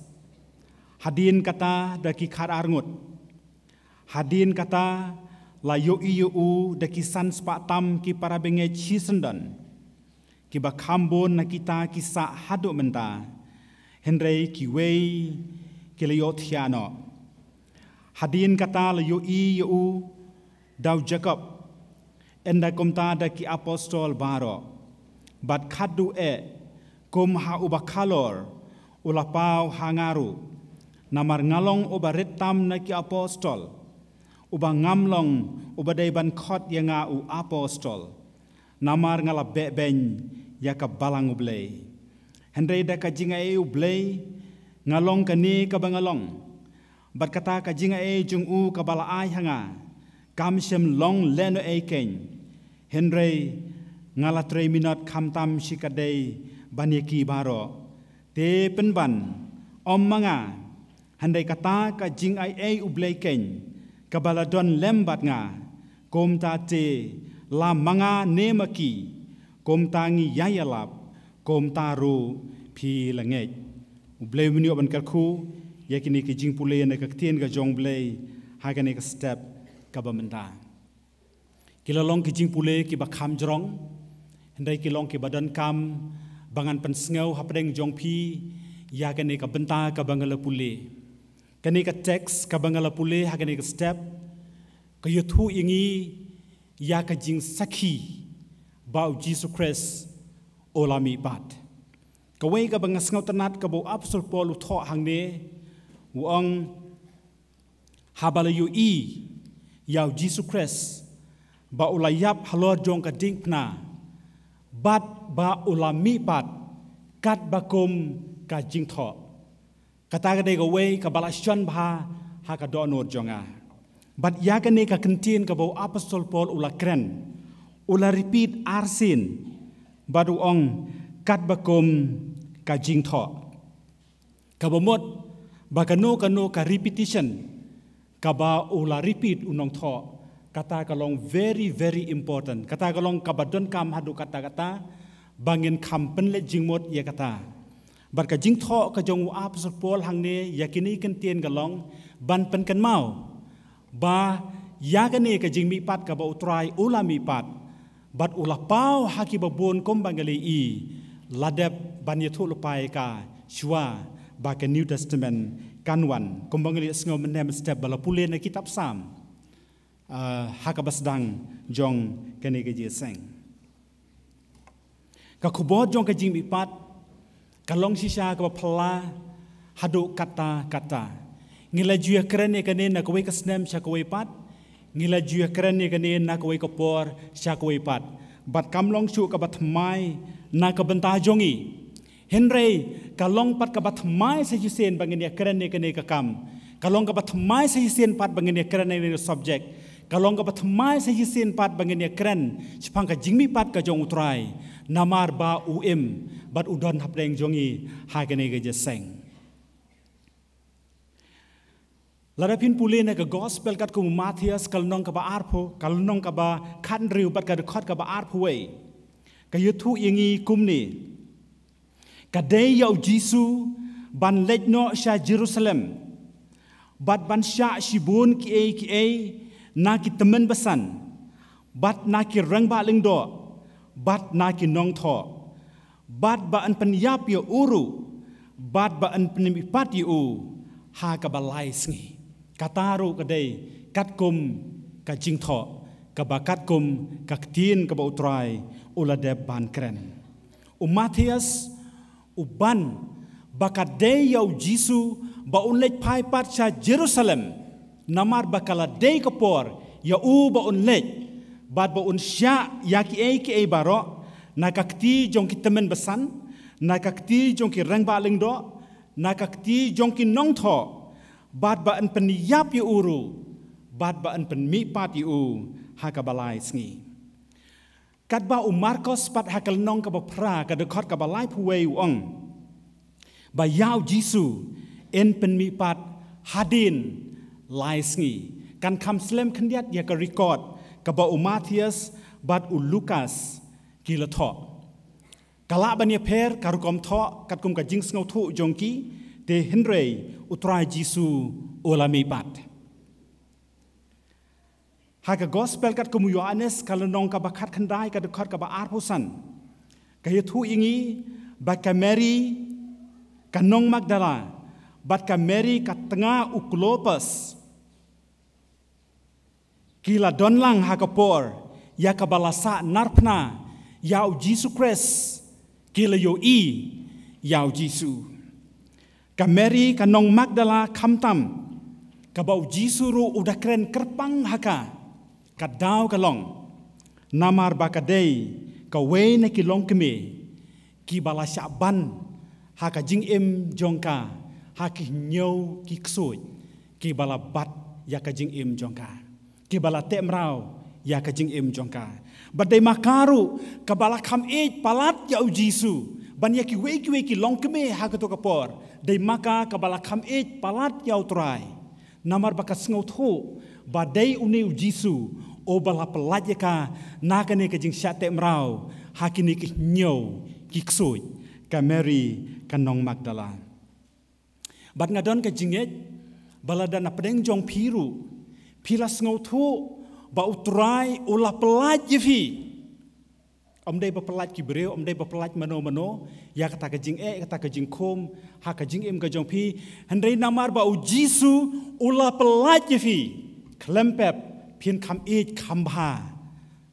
hadin kata da ki khar arngut hadin kata la yo i yo u da ki san spa tam ki para benge chi sendan ki ba khambon na kita ki sa hadu menta henrei ki wei ki le yo thiano hadin kata la yo i yo daw jacob enda komta da ki apostol baro bat khadu e kum ha ubakhalor ulapau hangaru namar ngalong ubaretam na ki apostol uba ngamlong ubadai ban khot yanga u apostol namar ngala beben yaka balang ublei hendrei da ka jinga e ublei ngalong kani ka bangalong bat kata ka jinga e jung u ka bala ai hanga kam shem long leno e ken henrei ngala 3 minute kham tam shikadei banyeki baro te penban om manga handai kata ka jing ai e ublei ken ka bala don lembat nga kom ta te la manga nemaki kom tangi yayalap kom taru phi langej ublei mini oban karkhu yakini ki jing pule na ka tien ka jong blei ha ka ne ka step ka bamenta kilalong ki jing pule ki ba kham jrong handai ki long ki badan kam bangan pen sngew hapdeng jong phi ya ka ne ka benta ka bangala pule kani ka teks ka bangala pule ha kani ka step ka yuthu ingi ya ka jing sakhi bau Jesus Christ olami bat ka wei ka bangas ngau tanat ka bau apostol Paul utho hangne uang habalayu yau Jesus Christ ba ulayap halor jong ka dingpna bat ba ulami bat kat bakum ka jing tho kata ka dei ka wei ka balasyan bha ha ka donor jonga bat ya ka ne ka kentin ka bau apostol Paul ula kren ula repeat arsin badu ong kat bakum ka jing tho ka bomot ba kanu ka repetition ka ba ula repeat unong tho kata kalong very very important kata kalong kabadon kam hadu kata bangin kampen le jingmot ya kata bar ka jing tho ka jong apostol Paul hangne yakini kentien kalong ban pen kan mau ba ya kane ka jing mi pat ka ba utrai ula mi pat bat ula pau haki babon kom bangali i ladep ban yathu lupai ka shwa ba ka New Testament kanwan kom bangali sngo menem step bala pule na kitab Sam hakabas dang jong kane ka jeseng ka khubot jong ka jing mi pat kalong sisa ka phala hadu kata ngila juya krane kane na kawai ka snem sha kawai pat ngila juya krane kane na kawai ka por sha kawai pat bat kamlong chu ka bat mai na ka banta jongi henry kalong pat ka bat mai sa yusen bangin ya krane kane ka kam kalong ka bat mai sa yusen pat bangin ya krane ne subject kalong ka bat mai sa yusen pat bangin ya kran chpang ka jingmi pat ka jong utrai namar ba bat udon hapdeng jongi ha kane ka jeseng larapin pule na ka gospel kat ku Matthias kalnong ka ba arpho kalnong ka ba khan riu bat ka khot ka ba arpho we ka yuthu ingi kumni ka dei yau jisu ban lejno sha Jerusalem bat ban sha shibun ki na ki temen besan bat na ki rang ba ling do bat na ki nong tho bat ba an penyap ya uru bat ba an penimipat yu ha ka balai sngi kataru kadai katkum ka jingtho ka bakatkum ka tin ka bautrai uladeb ban kren Matthias uban bakadei yau jisu ba unlej pai pat sa Jerusalem namar bakala dei kapor ya u ba unlej bat ba un sya yaki ki baro na kakti jong ki temen besan na kakti jong ki rang ba ling do na kakti jong ki nong tho bat ba an peniyap yu uru bat ba an penmi pat yu ha ka balai sngi kat ba Marcos pat ha kal nong ka ba pra ka de khot ka balai phuwei ong ba yau jisu en penmi pat hadin lai sngi kan kam slem khandiat ya ka record ka ba Matthias bat Lukas ki la tho kala ban ya pher karukom tho kat kum ka jing sngo thu jongki te henry utrai jisu olami pat ha ka gospel kat kum Yohanes kalanong ka bakhat khandai ka dekhot ka ba arpusan ka yathu ingi ba ka Mary kanong Magdala bat ka Mary ka tengah Uklopas kila donlang ha ka por ya ka balasa narpna yau Jesus Christ kila yo yau jisu ka Mary ka nong Magdala kamtam ka bau jisu ru udah keren kerpang haka ka daw ka long namar bakadei ka we na ki long keme ki bala syaban haka jing im jongka haki nyau ki ksui ki bala bat ya ka jing im jongka ki bala temrau ya ka jing im jongka badai makaru ka bala kam palat yau jisu ban ya ki long keme haka to kapor dai maka ka bala kam palat yau trai namar baka sngo tho badai uniu jisu o bala pelat ya ka nakane ka jing syate mrau hakini ki nyau ki ksui ka Mary ka nong Magdala bat ngadon ka jinget balada na pedeng jong piru pilas ngau thu ba utrai ula pelat yefi Day berpelat kibreu, day berpelat mano, ya kata kejing kata kejing kom, ha kejing kejong pi, Henry namar ba Jisu ula pelat jefi, klempep pian kam kambha,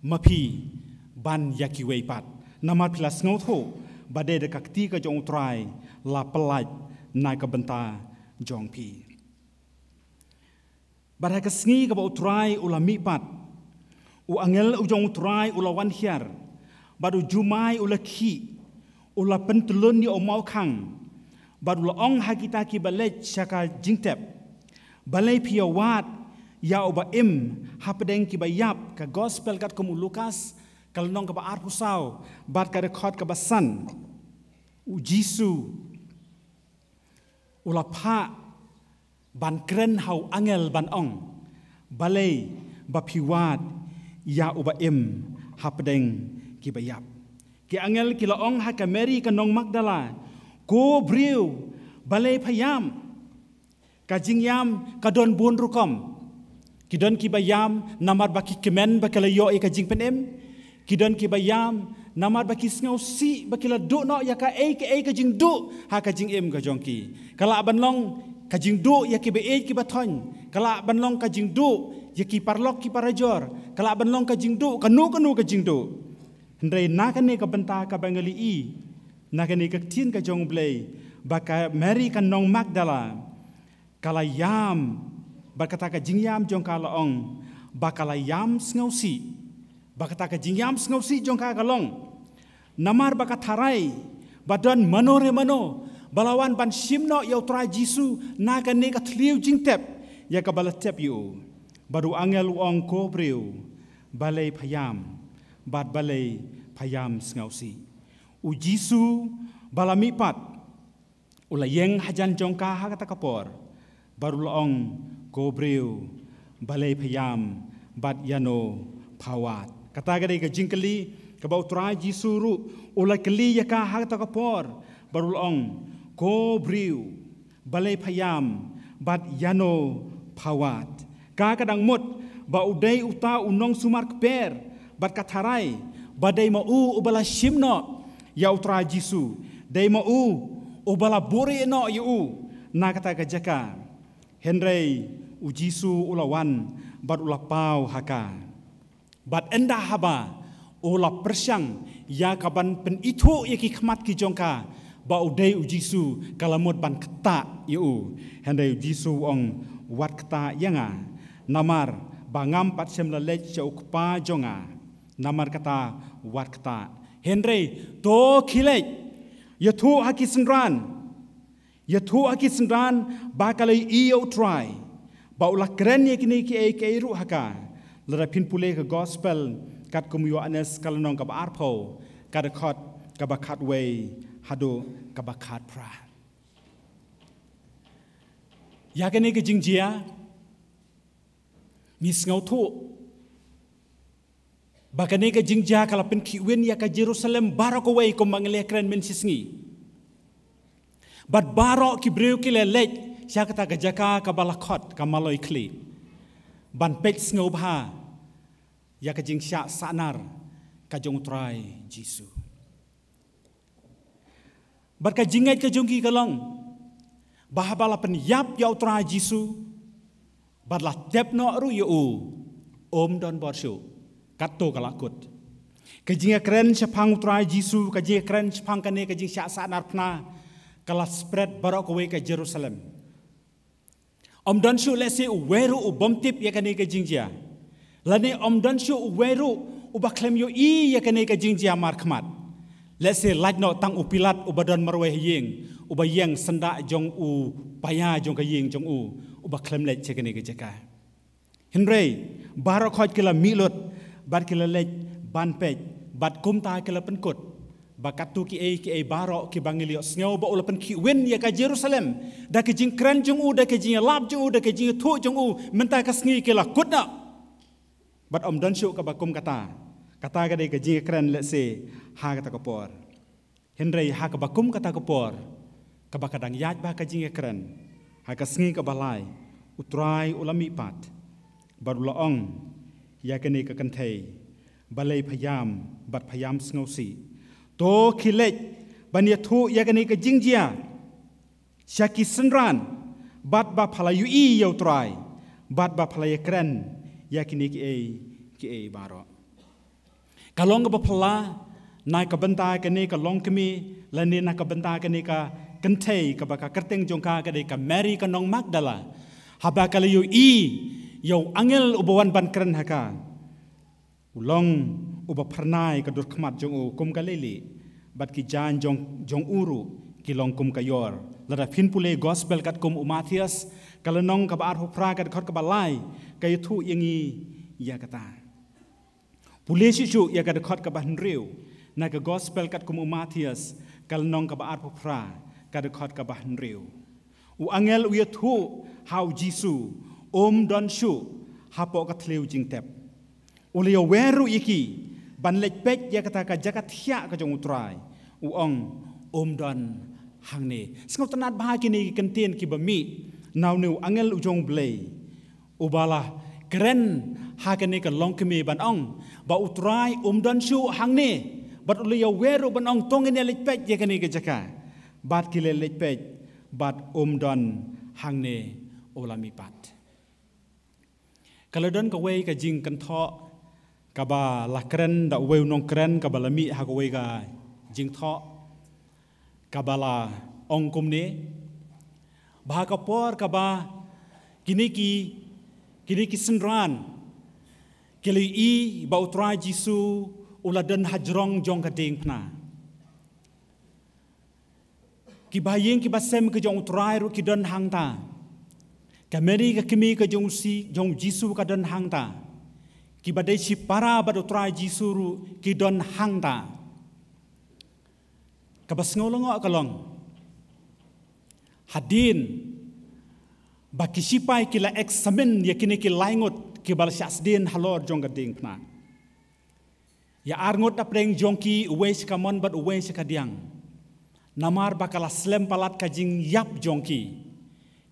mapi ban yaki weipat, namar pilas ngotho, badai dekat ti kejong utrai, la pelat naik ke benta jong pi. Badai kesngi ke ba utrai ula mipat, angel ujong utrai ula wan hiar, baru jumai ula ki, ula pentulun ni omau kang, baru la ong hakita ki balej syaka jingtep, balai piawat ya oba hapedeng ki bayap ka gospel kat komu Lukas, kalau nong ka ba arpusau, bat ka rekod ka basan, Jisu, ula pa ban kren hau angel ban ong, balai bapiwat ya oba hapedeng kibayap. Ki angel kila ong haka Mary kanong Magdala, ko briu, balay payam, kajing yam kadon bun rukom, kidon kibayam namar baki kemen bakalayo kajing penem, kidon kibayam namar baki sngaw si bakila do no yaka kajing do ha kajing kajongki. Kala abanlong kajing do yaki be kibaton, kala abanlong kajing do yaki parlok ki parajor, kala abanlong kajing do kanu kajing do. Hendrai nakane ka benta ka bangali I, nakane ka tin ka jong blay, baka Mary kan nong Magdala, kala yam, bakata ka jingyam jong ka laong, bakala yam snausi, bakata ka jingyam snausi jong ka kalong, namar baka tarai, badan manore mano, balawan ban simno yau trai Jisu, nakane ka tliu jingtep, ya ka balatep yu, baru angel uong ko briu, balay payam, bad balay payam snausi. Jisu balamipat ulayeng hajan jongka hakata kapor baru laong gobreu balay payam bad yano pawat. Kata gade ka jingkali ka bautrai Jisu ru ulay kali yaka hakata kapor baru laong gobreu balay payam bad yano pawat. Kakadang mut ba uday uta unong sumar keper bat katarai badai mau ubala shimno ya utra Jisu dai mau ubala bore no yu na kata kajaka Henry Jisu ulawan bat ulapau haka bat enda haba ula persyang ya kaban pen itu yaki khmat ki jongka ba udai Jisu kalamut ban kata yu Henry Jisu ong wat kata yanga namar bangam pat semlalej chaukpa jonga namar kata wat kata Henry to khilej yathu hakisendran bakalai iyo try baula keren yakini ki ru haka lerapin pule ke gospel kat kum Yohanes kalanong ka arpo kad khot ka bakat way hado ka bakat pra yakini ke jingjia mis ngau thu bakane ka jingja kalapin kiwin ya ka Jerusalem barok away ko manglekren men sisngi. Bat barok ki breu ki lelej siya kata ka jaka ka balakot ka maloy kli. Ban pek ngau bha ya ka jingsya sanar ka jong try Jisu. Bat ka jingat ka jongki kalong bah balapen yap ya try Jisu. Bat la tep no ru yu om don borshu. Kato kalakut. Kajinga keren sepang utrai Jisu, kajinga keren sepang kane kajing syaksa narpna kala spread barok away ke Jerusalem. Om dan syu lesi uweru ubomtip ya kane kajing jia. Lani om dan syu uweru ubaklem yo ya kane kajing jia markmat. Lesi lajno tang upilat ubadan marweh ying, ubayeng senda jong u paya jong kaying jong u ubaklem lej kane kajaka. Henry barok hoj kila milut bat kila lej ban pej bat kumta kila penkut bakat tu ki barok ki bangilio sngaw ba ulapan ki win ya ka Jerusalem da ke jing kran jung u da ke jing lab jung u da ke jing thu jung u menta ka sngi kila kutna bat om dan syu ka bakum kata ka de ke jing kran le se ha kata ka por Henry ha ka bakum kata ka por ka bakadang yaj ba ka jing kran ha ka sngi ka balai utrai ulami pat barulaong ya kene ka kanthei balai payam bat payam sngausi to khilej bania thu yakani ka jingjia syaki senran bat ba phalayu I yau trai bat ba phalaya kren yakini ki e baro kalong ba phala nai ka banta ka ne ka long kemi lani na ka banta ka ne ka kentei ka ba ka kerteng jongka ka de ka Mary ka nong Magdala haba kalayu I yau angel ubawan ban kren haka ulong uba pernai ka dur khmat jong u kum ka lele bat ki jan jong uru ki long kum ka yor lada phin pule gospel kat kum Mathias kalanong ka ba ar hopra kat khot ka ba lai ka thu yangi ya kata pule shu ya ka khot ka ba nriu na ka gospel kat kum Mathias kalanong ka ba ar hopra ka khot ka ba nriu u angel u ya thu how jisu don shu hapo ka thleu jing tep ulio weru iki ban lech pech ya kata ka jakat hia ka jong utrai u ong don hang ne sngau tanat bah kini kentien ki bami naw nu angel u jong blei ubala kren ha kani ka long kemi ban ong ba utrai don shu hang ne bat ulio weru ban ong tong ne lech pech ya kani ka jaka bat ki lech pech bat don hang ne olami pat kalau don ka wei ka jing kan tho ka ba la kren da wei nong kren ka ba lami ha ka wei ka jing tho ka ba la ong kum ne ba ka por ka ba kini ki senran kili I ba utra jisu uladan hajrong jong ka ding pna ki ba yeng ki ba sem ka jong utrai ru ki don hang ta ka Mary ka kimi ka jong jisu ka don hang ta ki badai si para bad utrai jisu ru ki don hang ta ka bas ngolongo akalong hadin ba kisipai ki la examen yakini ki laingot ki bal syasdin halor jong ka ding pna ya arngot apreng jong ki uwe ka mon bad uwe ka diang namar bakala slem palat ka jing yap jong ki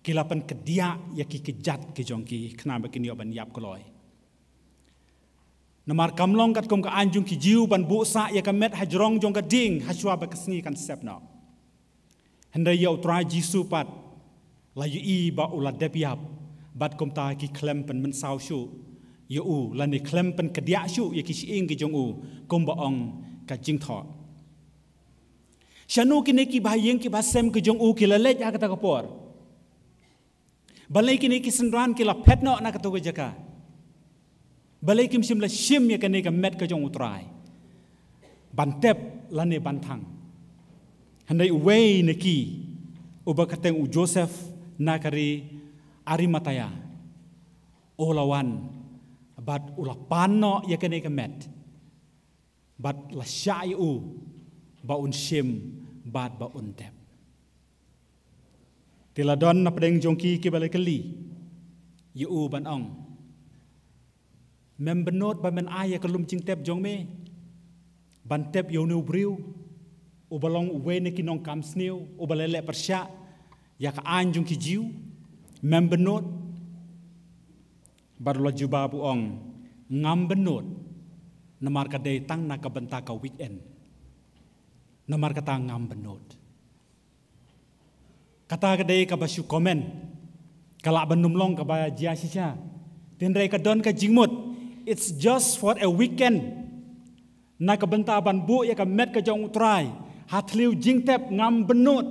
kilapan kedia ya ki kejat ke jongki kena begini oban yap koloi namar kamlong kat kum ka anjung ki jiu ban bu sa ya kamet hajrong jong ka ding haswa ba kasni kan sep no hendai ya utrai jisu pat la yu I ba ula dep yap bat kum ta ki klem pen men sau shu ya u la ni klem pen kedia shu ya ki siing ki jong u kum ba ong ka jing tho shanu ki ne ki ba yeng ki ba sem ki jong u ki la lej akata ka por balai kini kisenran kila petno na katu jaka balai kim sim la shim ya kani ka met ka jong utrai bantep lane bantang handai wei neki uba kateng u Joseph nakari Arimataya olawan bat ula panno ya kani ka met bat la syai u ba un shim bat ba un tep tiladon na pedeng jongki ki balai keli yu ban ong mem benot ba men aya kelum jing tep jong me ban tep yo nu briu u balong we ne ki nong kam sneu u balele persya ya ka an jong ki jiu mem benot bar lo juba bu ong ngam benot namar ka dei tang na ka benta ka weekend namar ka tang ngam benot kata kedai ka basu komen kala benum long ka ba jia sisa tenrai ka don ka jingmut it's just for a weekend na ka benta ban bu ya ka met ka jong utrai hatliu jingtep ngam benut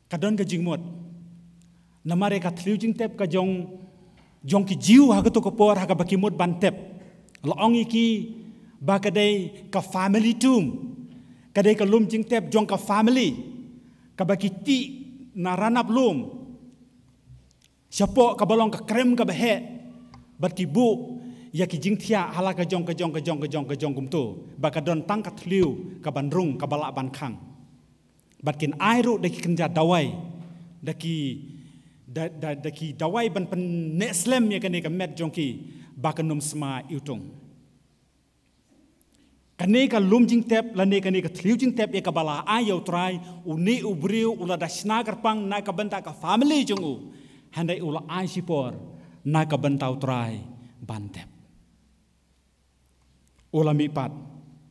ka don ka jingmut namare ka tliu jingtep ka jong ki jiu ha ka to ko por ha ka bakimut bantep laong iki ba kedai ka family tum kadai ka lum jing tep jong ka family ka bakiti naranap lum siapo ka balong ka krem ka bahe bat ki bu ya ki jing thia hala ka jong kum tu ba ka don tang ka thliu ka bandrung ka bala ban khang bat kin ai ru de ki kenja dawai da ki dawai ban pen neslem ya ka ne ka met jong ki ba ka num sma iutung kane ka lum jing tep lane kane ka thliu jing tep ya ka bala ayo trai uni ubriu ula dasna karpang na ka benta ka family jong u handai ula ai sipor na ka bentau trai bantep. Ulami pat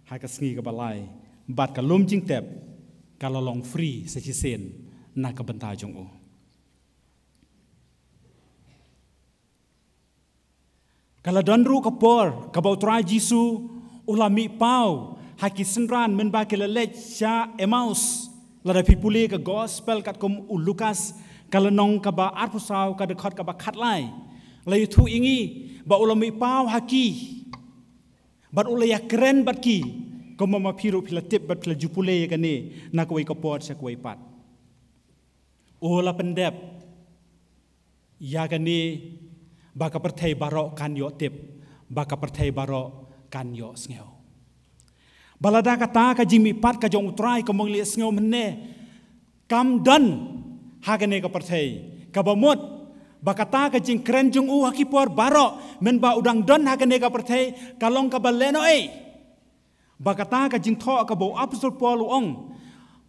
hai ka sngi ka balai bat ka lum jing tep kalau long free sechisen na ka benta jong o. Kalau donru ka por ka bau trai Jisu ulami pau hai ki senran men ba ke lelech sha Emmaus lada pipuli ka gospel kat kom Lukas kalau nong ka ba arpusau ka dekat ka ba khatlai lai thu ingi ba ulami pau haki bat ulaya keren bat ki ko mama piru pila tip bat pila jupule ya kane na ko ka pot sa ko pat ola pendep ya kane baka perthai baro kan yo tip baka perthai baro kan yo sngew balada kata ka jimi pat ka jong utrai ko mongli sngew menne kam dan ha kane ka perthai ka bamot bakata ka jing keren jung u haki por baro men ba udang don ha kane ka perthai kalong ka baleno bakata ka jing tho ka bo apostol Paul ong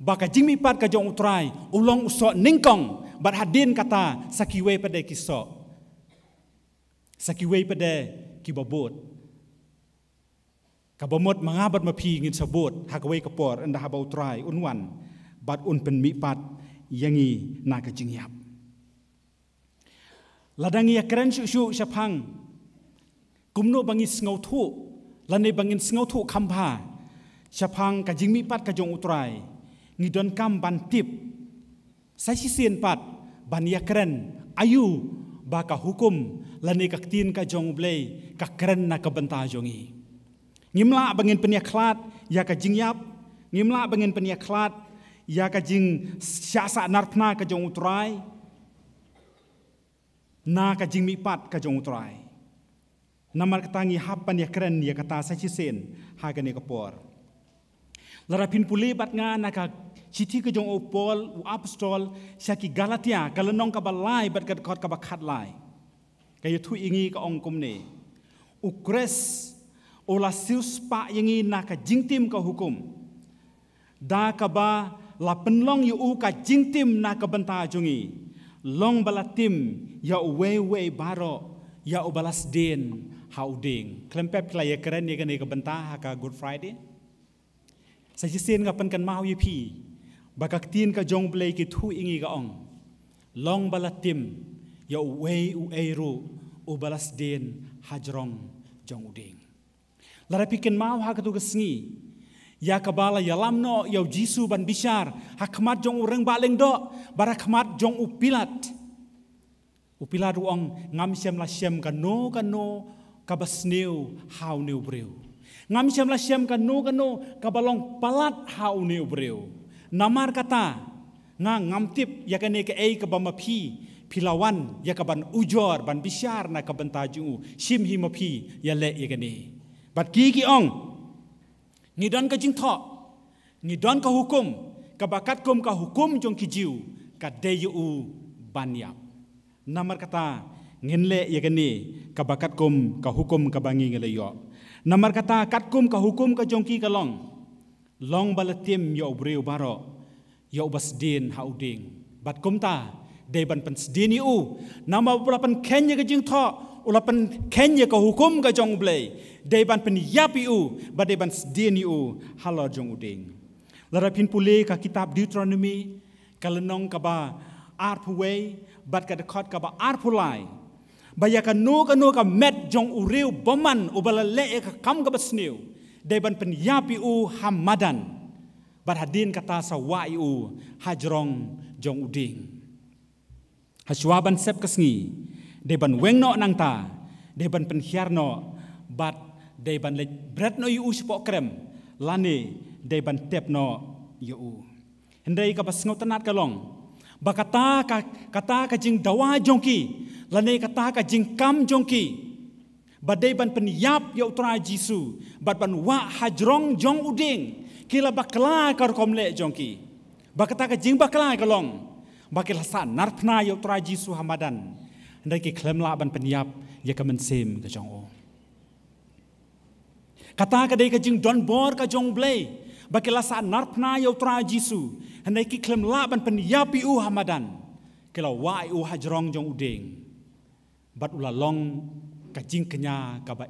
baka jing mi pat ka jong utrai ulong uso ningkong bat hadin kata sakiwe pade kiso sakiwe pade kibabot ka bomot mangabat mapi ngin sabot ha ka we ka por anda ha ba utrai unwan bat un pen mi pat yangi na ka jing yap ladang ya keren shu syapang kumno bangis ngau thu lane bangin ngau thu khampa syapang ka jingmi pat ka jong utrai ngidon kam ban tip sai sien pat ban ya keren ayu ba ka hukum lane ka tin ka jong blei ka keren na ka benta jongi ngimla bangin penia klat ya ka jingyap ngimla bangin penia klat ya ka jing syasa narpna ka jong utrai na ka jing mi pat ka jong utrai namar katangi hapan ya keren ya kata sa chisen ha ka ne ka por larapin puli bat nga na ka chiti ka jong Paul u apostol syaki Galatia kalenong ka balai bat ka kot ka bakhat lai kay thu ingi ka ong kumne ukres ola sius pa yangi na ka jingtim ka hukum da ka ba la penlong yu ka jingtim na ka benta jongi long balatim ya we baro ya balas den hauding klempep klaya keren ya kan benta ka Good Friday sa jisen nga pan kan mau yipi bakak tin ka jong blay ki thu ingi ka ong long balatim ya we ru balas den hajrong jong uding larapiken mau ha ka tu gesngi ya kabala ya lamno ya Jisu ban bishar hakmat jong urang baleng do barakmat jong upilat uong ngam siam la siam kano kabasneu hau neu breu ngam siam la siam kano kabalong palat hau neu breu namar kata ngam tip ya kane ke kabamapi pilawan ya kaban ujor ban bishar na kabantaju sim himapi ya le ya kane bat kiki ong ngidon ka jing tho ngidon ka hukum ka bakat kum ka hukum jong kijiu ka deyu banyap namar kata nginle ya gani ka bakat kum ka hukum ka bangi ngele yo namar kata kat kum ka hukum ka jong ki ka long balatim yo breu baro yo basdin hauding bat kum ta de ban pen sdini nama ulapan kenya ka jing tho ulapan kenya ka hukum ka jong blei deban pen yapi ba deban sdeni halor jong uding larapin pule ka kitab Deuteronomy kalenong ka ba arpuwe bat ka dekot ka ba arpulai baya ka no ka met jong ureu boman ubalale ka kam ka basneu deban pen yapi hamadan barhadin kata sa wai hajrong jong uding haswaban sep kasngi deban wengno nangta deban pen hiarno bat deban le bread no yu sipo krem lane deban tep no yu hendai ka basngo tanat kalong bakata ka jing dawa jongki lane kata ka jing kam jongki badeban penyap ya utra Jisu bat ban wa hajrong jong uding kila bakla kar komle jongki bakata ka jing bakla kalong bakil hasan narpna ya utra Jisu hamadan hendai ki klemla ban penyap ya ka mensem ka jong kata kadai ka jing don bor ka jong blei bakila sa narpna ya utra Jisu hendai ki klem laban penyapi hamadan kila wai hajrong jong uding bat ula long ka jing kenya ka ba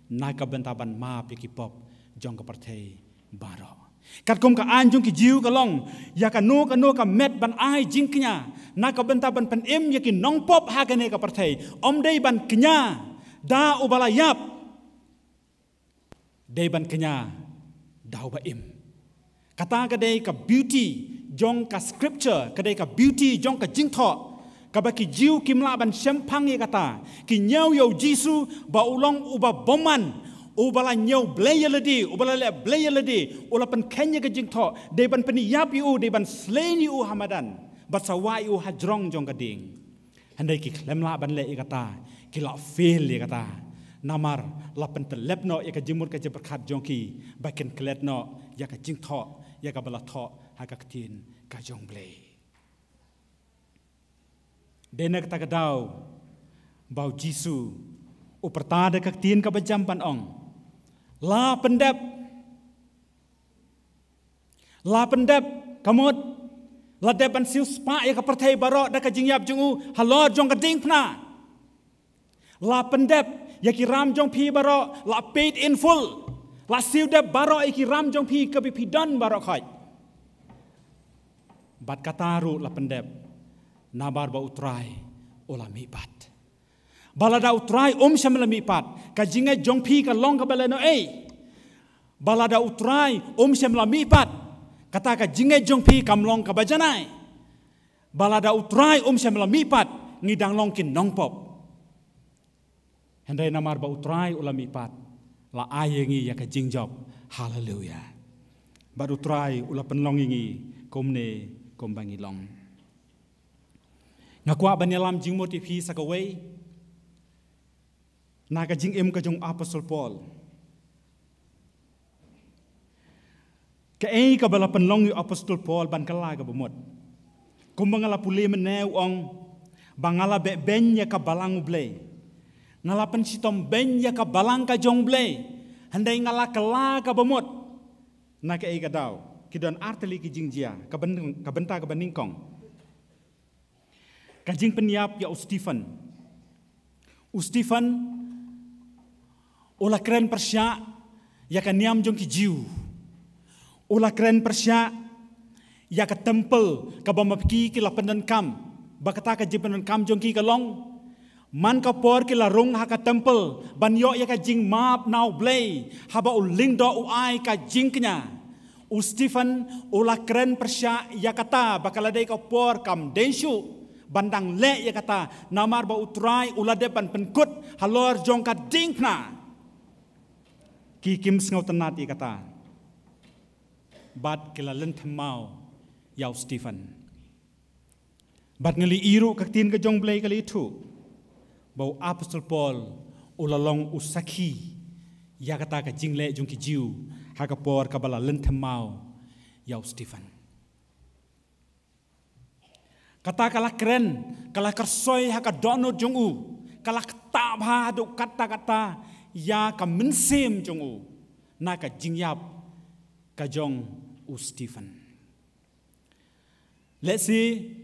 na ka bentaban ma pi ki pop jong ka parthei baro kat kom ka an jong ki jiu ka long ya ka no ka met ban ai jing kenya na ka bentaban pan ya ki nong pop ha ka ne ka parthei om dei ban kenya da ubala yap dei ban kenya da ba kata ka dei ka beauty jong ka scripture ka dei ka beauty jong ka jing tho ka ba ki jiu kim la ban sempang ye kata ki nyau yo jisu ba ulong uba boman ubala nyau blayeledi ubala le blayeledi ula pan kenya ka jing tho de ban pani yap yu de ban slain yu hamadan bat sawa yu hajrong jong ka ding handai ki klem la ban le kata ki la fail ye kata namar la pan telep no ye ka jimur ka jeperkhat jong ki ba ken klet no ya ka jing tho ya ka bala tho ha ka tin ka jong blay denak ta ka daw bau jisu upertada ka tin ka bajam pan ong la pendep kamot la depan siu spa ya ka perthai baro da ka jingyap jungu halor jong ka ding pna la pendep ya ki ram jong phi baro la paid in full la siu de baro ya ki ram jong phi ka bi don baro khoi bat kataru la pendep nabar ba utrai ola mi bat balada utrai shamla mi pat ka jinga jong phi ka long ka balano balada utrai shamla mi pat kata ka jinga jong phi kam long ka bajanai balada utrai shamla mi pat ngidang long kin nong pop hendai namar ba utrai ola mi pat la ayengi ya ka jingjob hallelujah ba utrai ula penlongingi komne kombangi long ngakwa banyalam jing motivi sakaway naga jing ka jong apostol Paul ka ka bala penlong yu apostol Paul ban kala ka bumot kumbangala puli menew ong bangala be benya ka balang blay ngala pensitom benya ka balang ka jong blay handai ngala kala ka bumot na ka daw kidon arteli ki jingjia ka benta ka baningkong kajing penyap ya Stephen ula keren persya ya ka niam jong ki jiu ula keren persya ya ka temple ka bamapki ki la pendan kam bakata ka jipen kam jong ki ka long man ka por ki la rong ha ka temple ban yo ya ka jing map now blay haba uling do uai ka jing knya Stephen ula keren persya ya kata bakala dei ka por kam denshu bandang le ya kata namar ba utrai ula depan penkut halor jong ka dingna ki kim sngaw tanat ya kata bat kilalen themau yaw Stephen bat ngali iru ka tin ka jong blay kali thu bau apostol Paul ula long usaki ya kata ka jingle jong ki jiu ha ka por ka bala len themau yaw Stephen kata kala keren kala kersoy haka dono jongu kala kta bha do kata ya ka mensim jongu na ka jingyap ka jong Stephen let's see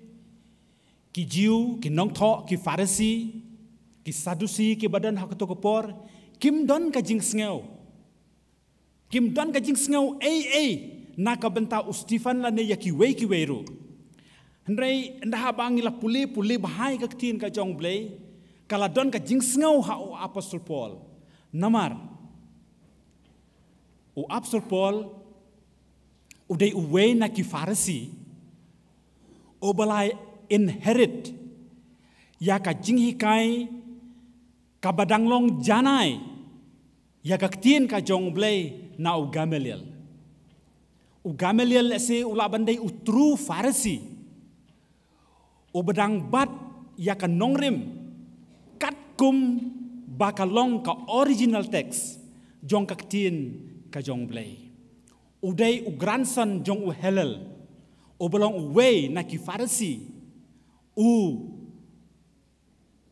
ki jiu ki nong tho ki farisi ki sadusi ki badan haka to kopor kim don ka jing sngew na ka benta Stephen la ne ya ki weru Hendrai ndah bangi la puli bahai ka tin ka jong blay kala don ka jing sngaw ha o apostol Paul namar o apostol Paul o dei uwe na ki farisi o balai inherit ya ka jing hikai ka badang long janai ya ka tin ka jong blay na o Gamaliel se ula bandai u true farisi o bedang bat ya ka nongrim kat kum bakalong ka original text jong ka tin ka jong blay udai u grandson jong u helel o belong way na ki farisi u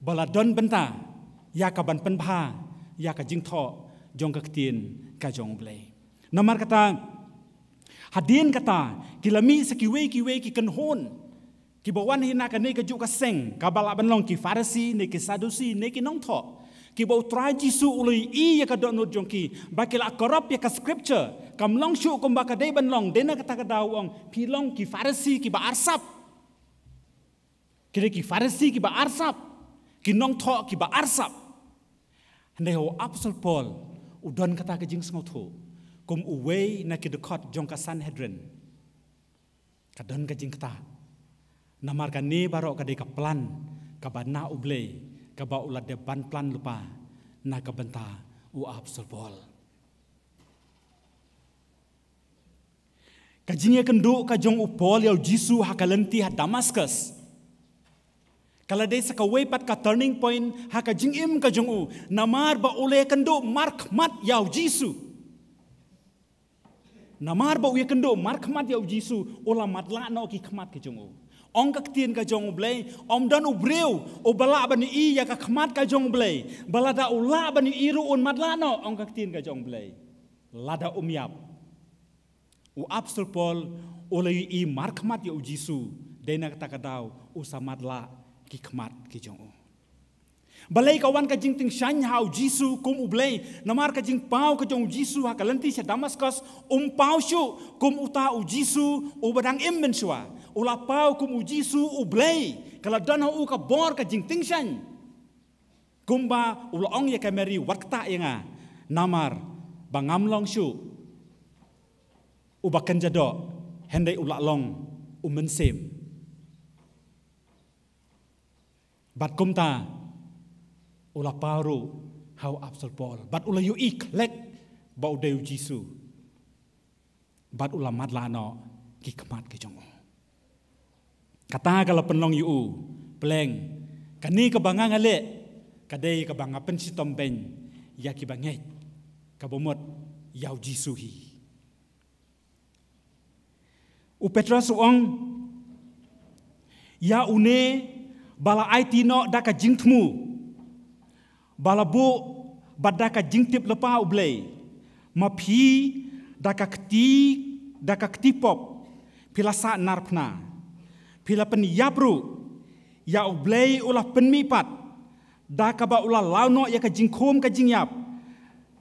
baladon benta ya ka ban penbha ya ka jing tho jong ka tin ka jong blay namar kata hadin kata kilami sakiwe ki kenhon ki bawan hina ka ne ka ju ka seng ka bala banlong ki farisi ne ki sadusi ne ki nong tho ki bau try Jisu ulai I ya ka do not jongki bakila korap ya ka scripture kam long shu kum ba ka dei ban long dena kata ka daw ong pi long ki Farisi ki ba arsap kire ki Farisi ki ba arsap ki nong tho ki ba arsap handai ho Apostle Paul udon kata ka jing sngo tho kum uwei na ki dekot jong ka Sanhedrin kadon ka jing kata namar ka ne baro ka dei ka plan ka bana ublei ka ba ulat de ban plan lupa na ka benta u Apostle Paul ka jinge kendu ka jong u Paul yau Jisu hakalenti ha Damascus kala dei sa ka way pat ka turning point ha ka jingim ka jong u namar ba ule kendu mark mat yau Jisu namar ba uye kendu mark mat yau Jisu ula matla no ki khmat ka jong u ong ka tien ka jong blay om dan u breu o bala bani I ya ka khmat ka jong blay bala da ula bani iru un matla no ong ka tien ka jong blay lada yap u Apostle Paul oleh I mark khmat ya u Jisu dena kata kadau u samatla ki khmat ki jong u balai kawan ka jing ting shan hau Jisu kum u blay namar ka jing pau ka jong Jisu ha kalanti sa Damascus pau shu kum uta u Jisu u badang imben shwa ula pau kum u Jisu u blay kala dan u ka bor ka jing ting shan kumba ula ong ya kameri wakta yanga namar bangam long shu u bakan jado hendai ula long u mensem bat kumta ula paru hau Apostle Paul bat ula yu iklek ba u deu Jisu bat ula madlano ki khmat ki jong kata kalau penlong yu pleng kani ka banga ngale kadai ka banga pensitom ben ya ki bangai ka bomot yau Jisu hi u Petrus ong ya une bala IT no da ka jingtmu bala bu badda ka jingtip lepa ublei ma phi da ka kti pop pilasa narpna pila pen yapru ya ublei ulah penmipat da ka ba ulah launo ya ka jingkhom ka jingyap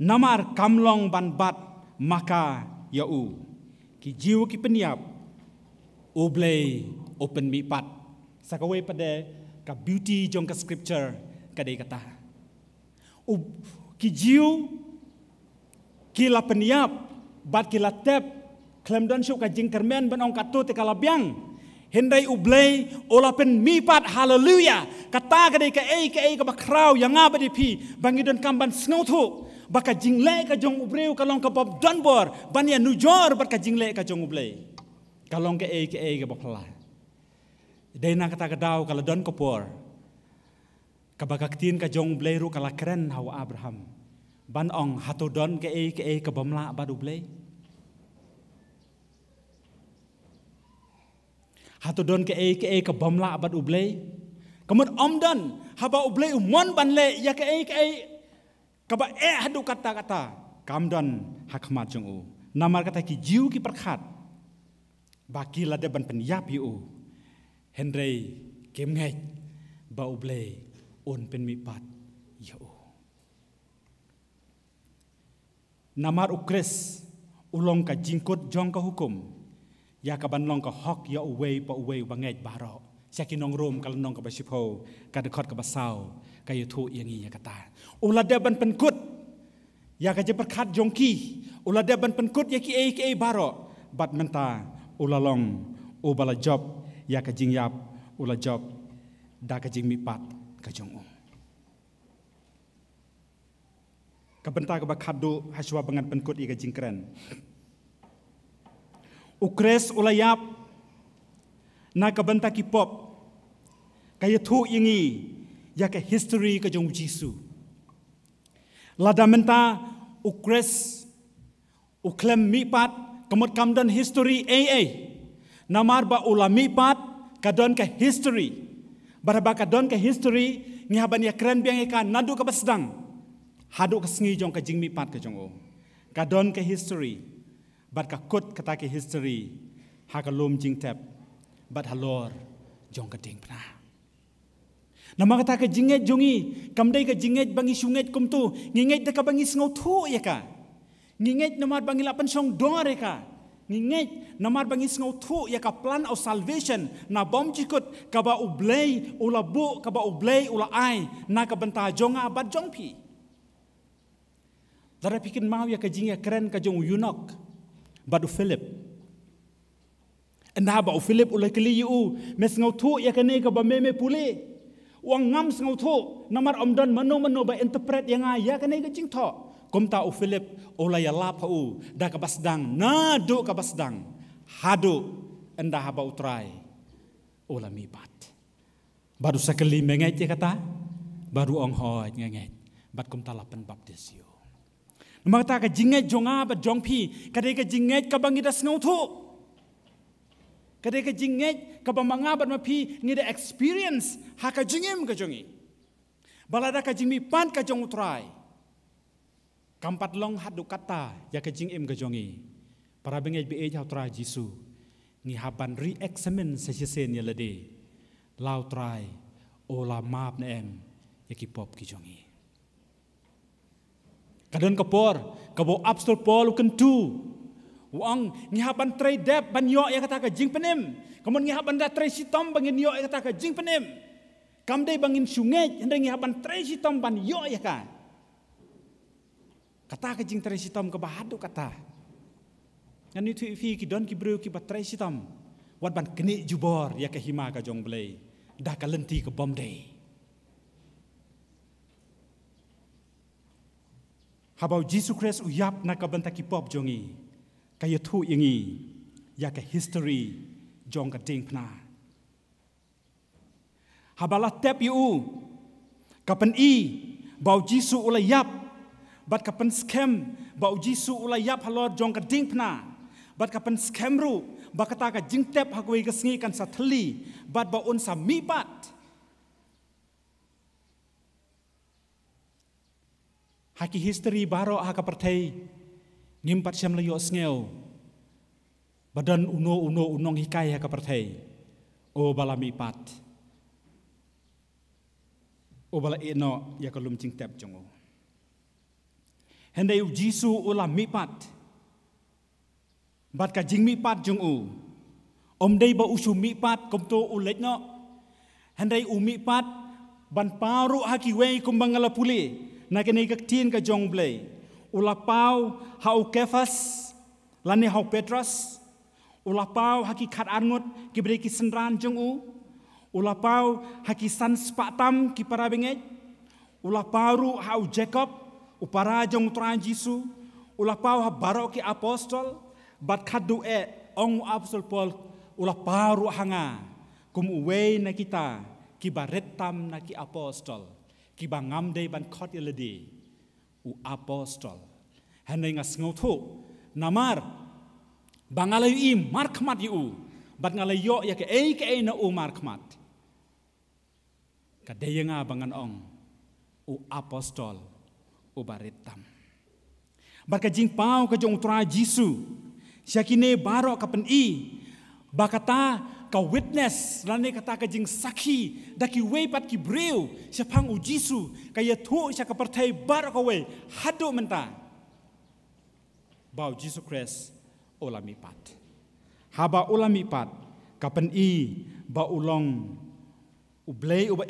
namar kamlong ban bat maka ya u ki jiu ki penyap ublei open mipat sakawe pada ka beauty jong ka scripture ka dei kata ki jiu ki la penyap bat ki la tep klemdan shu ka jingkermen ban ong katu te kala biang hendai ublei ola pen mipat haleluya kata kadai ka ka bakrau yang ngaba di pi bangi don kamban snautu baka jingle ka jong ubreu kalong ka bob donbor ban ya nujor bat ka jingle ka jong ublei kalong ka ka bapla dai na kata kadau kala don kopor ka bakaktin ka jong ublei ru kala keren hawa Abraham ban ong hatu don ka ka bamla bad ublei hatu don ke ke bamla abad ublei kemun omdan haba ublei umon banle ya ke kaba hadu kata kamdan hakmat jong u namar kata ki jiu ki perkhat baki lade ban penyap yu hendrei kemngai ba ublei on pen mipat ya u namar ukres ulong ka jingkut jong ka hukum ya kaban long ka hok ya uwei pa uwei bangai baro saki nong rom kal nong ka basipo ka dekot ka basau ka yutu yangi ya kata ulade ban penkut ya ka je perkhat jongki ulade ban penkut ya ki baro bat menta ulalong ubala job ya ka jingyap ula job da ka jing mipat ka jong ka benta ka bakhadu haswa bangan penkut ya ka jingkren ukres ulayap na kabanta ki pop kaya thu ingi ya ka history ka jong Jisu ladamenta ukres uklem mipat kamot kamdan history namar ba ulami pat kadon ka history baraba kadon ka history ngihaban ya kren biang ka nadu ka basdang hadu ka sngi jong ka jing mipat ka jong kadon ka history bat ka kut kata ke history ha ka lom jing tap bat halor jong ka ding pna Nama kata ke jinget jongi, kamdai ke jinget bangi sunget kum tu, nginget deka bangi sengau tu ya ka. Nginget namar bangi lapan song dor ya ka. Nginget namar bangi sengau tu ya ka plan of salvation na bom jikut kaba ublay ula bu kaba ublay ula ai na ka benta jonga abad jongpi. Dara pikin mau ya ka jinget keren ka jong Yunok badu Philip. Enda ba Philip ula keli yu mes ngau tu ya ka ne ka ba meme pule. Wang ngam sengau tu namar omdan mano ba interpret yang ya kan ga jing tho kom ta u Philip ola ya la pau da ka basdang na do ka basdang hadu enda haba utrai ola mi bat baru sekali menget ya kata baru ong hoi ngenget bat kom ta lapen baptis yo namar ta ka jinget jonga ba jongpi kadai ka jinget ka bangi da sengau tu kadai ka jinget ka bamanga bat mapi ngida experience ha ka jingim ka jongi balada ka jingmi pan ka jong utrai kampat long hadu kata ya ka jingim ka jongi para bengej be ja utrai Jisu ni haban re-examine sesesen ya lade lau trai ola map na em ya ki pop ki jongi kadon kapor kabo apostol Paul kentu Wang ngihapan tray dep ban yo ya kata ka jing penem. Kemun ngihapan da tray sitom bangin yo ya kata ka jing penem. Kamdai bangin sungai hendak ngihapan tray sitom ban yo ya ka. Kata ka jing tray sitom ka bahadu kata. Ngan itu fi ki don ki breu ki bat tray sitom. Wat ban keni jubor ya ka hima ka jong blei. Dah ka lenti ka bom day. Habau Jesus Christ uyap na ka banta ki pop jongi. Kaya tu ingi ya ke history jong ka ding pna habala tep yu kapan i bau Jisu ula yap bat kapan scam bau Jisu ula yap halor jong ka ding pna bat kapan scam ru bakata ka jing tep hagwe ka sngi kan sathli bat ba un sa mi bat haki history baro ha ka perthai ngimpat siam layo sngew badan uno unong hikai ha ka perthai o balami pat o bala eno ya kalum jing tep jongo hendai Jisu ula mi pat bat ka jing mi pat jong u om dei ba usu mi pat kom to ulet no hendai u mi pat ban paru haki wei kumbang ngala puli na kene ka tin ka jong blei ula pau hau Kefas lani hau Petrus ula pau haki khat arngut ki bre ki senran jong u ula pau haki san spatam ki para bengej ula pau hau Jacob upara jong tran Jisu ula pau ha baro ki apostol bat khadu ong apostol Paul ula pau hanga kum uwe na kita ki baretam na ki apostol ki bangam de ban khot yeledi u apostol henai ngas ngautu namar bangalay i markmat yu bat ngalayo ya ke na u markmat kadaya nga bangan ong u apostol u baritam bat ka jing pau ka jong tra Jisu syakine baro kapen i bakata ka witness lane kata ka jing sakhi daki we pat ki breu syapang u Jisu kaya thu sya ka perthai bar ka we hadu menta bau Jesus Christ ulami pat haba ulami pat kapen i ba ulong ublei uba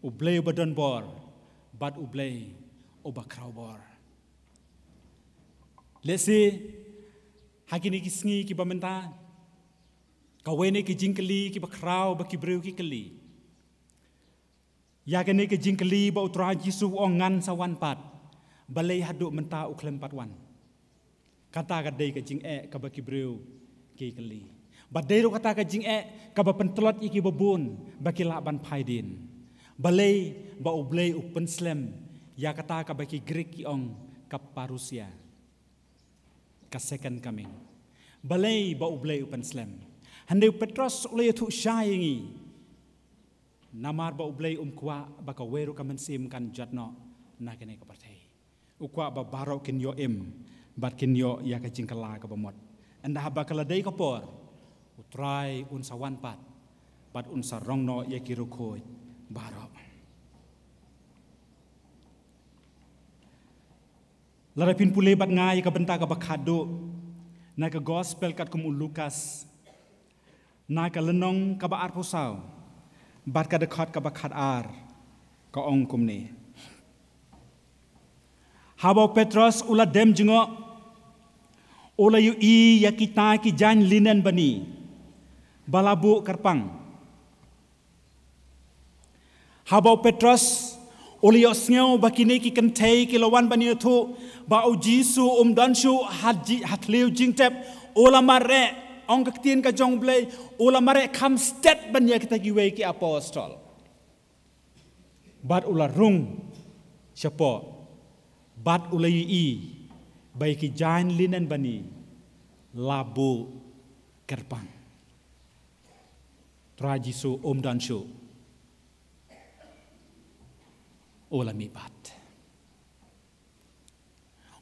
ublei uba don bor bat ublei uba kraw bor lesi hakini kisngi ki bamenta kawene ki jingkeli ki bakraw ba ki breu ki keli ya kene ki jingkeli ba utra Jisu ongan sawan pat balai hadu menta uklem pat wan kata ka dei ka jing ka ba ki breu ki keli badai ro kata ka jing ka ba pentelot iki babun ba ki laban phaidin balai ba ublei upen slem ya kata ka ba ki Greek ki ong ka parusia ka second coming balai ba ublei upen slem handai Petrus ulai thu syaingi namar ba ublei kwa ba ka weru ka mensim kan jatno na kene ka partai ukwa ba baro kin yo bat kin yo ya ka jingkala ka bamot anda ba kala dei ka por utrai un sawan pat bat un sarongno ya ki rukhoi baro. Larapin pulih bat ngai ka benta ka bakado na ka gospel kat kum Lukas na ka lenong ka ba arposau bat ka dekat ka bakat ar ka ong kum ni. Habau Petrus ula dem jengo ula yu i ya kita ki jan linen bani balabu karpang. Habau Petrus uli osngeu bakine ki kentei ki lawan bani tu ba u Jisu danshu hatliu jingtep ula mare ong kaktien ka jong blay ula mare kam stet banya kita giwe ki apostol. Bat ula rung siapa bat ula i bai ki jan linen bani labu kerpang. Tra Jisu danshu ula mibat.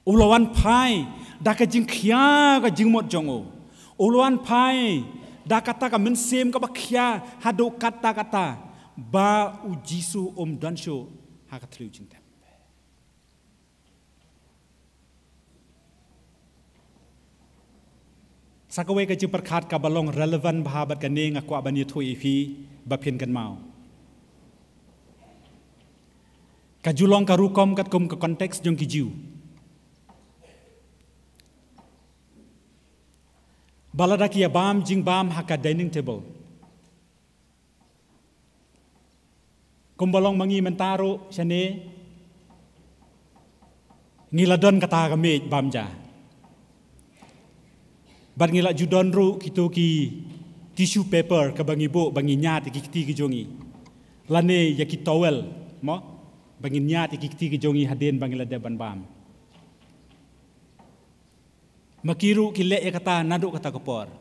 Ulawan pai da ka jing khia ka jing mot jongo. Ulawan pai da kata ka mensem ka bakhia hadu kata ba u Jisu dansho ha ka thliu jing tem. Sakawai ka jing perkhat ka balong relevan bahabat ka ne ngakwa bani thui fi ba phin kan mau. Kajulong karukom kat kum ke konteks jong kijiu. Baladaki ya bam jing bam haka dining table. Kumbalong mangi mentaro syane ngiladon kata kami bam ja. Bat ngilak judon ru kitu ki tissue paper ka bangi bu bangi nyat ki kiti ki jongi. Lane ya ki towel mo bangin nyat ikikti ke jongi haden bangila deban bam. Makiru ki le kata nadu kata kapor.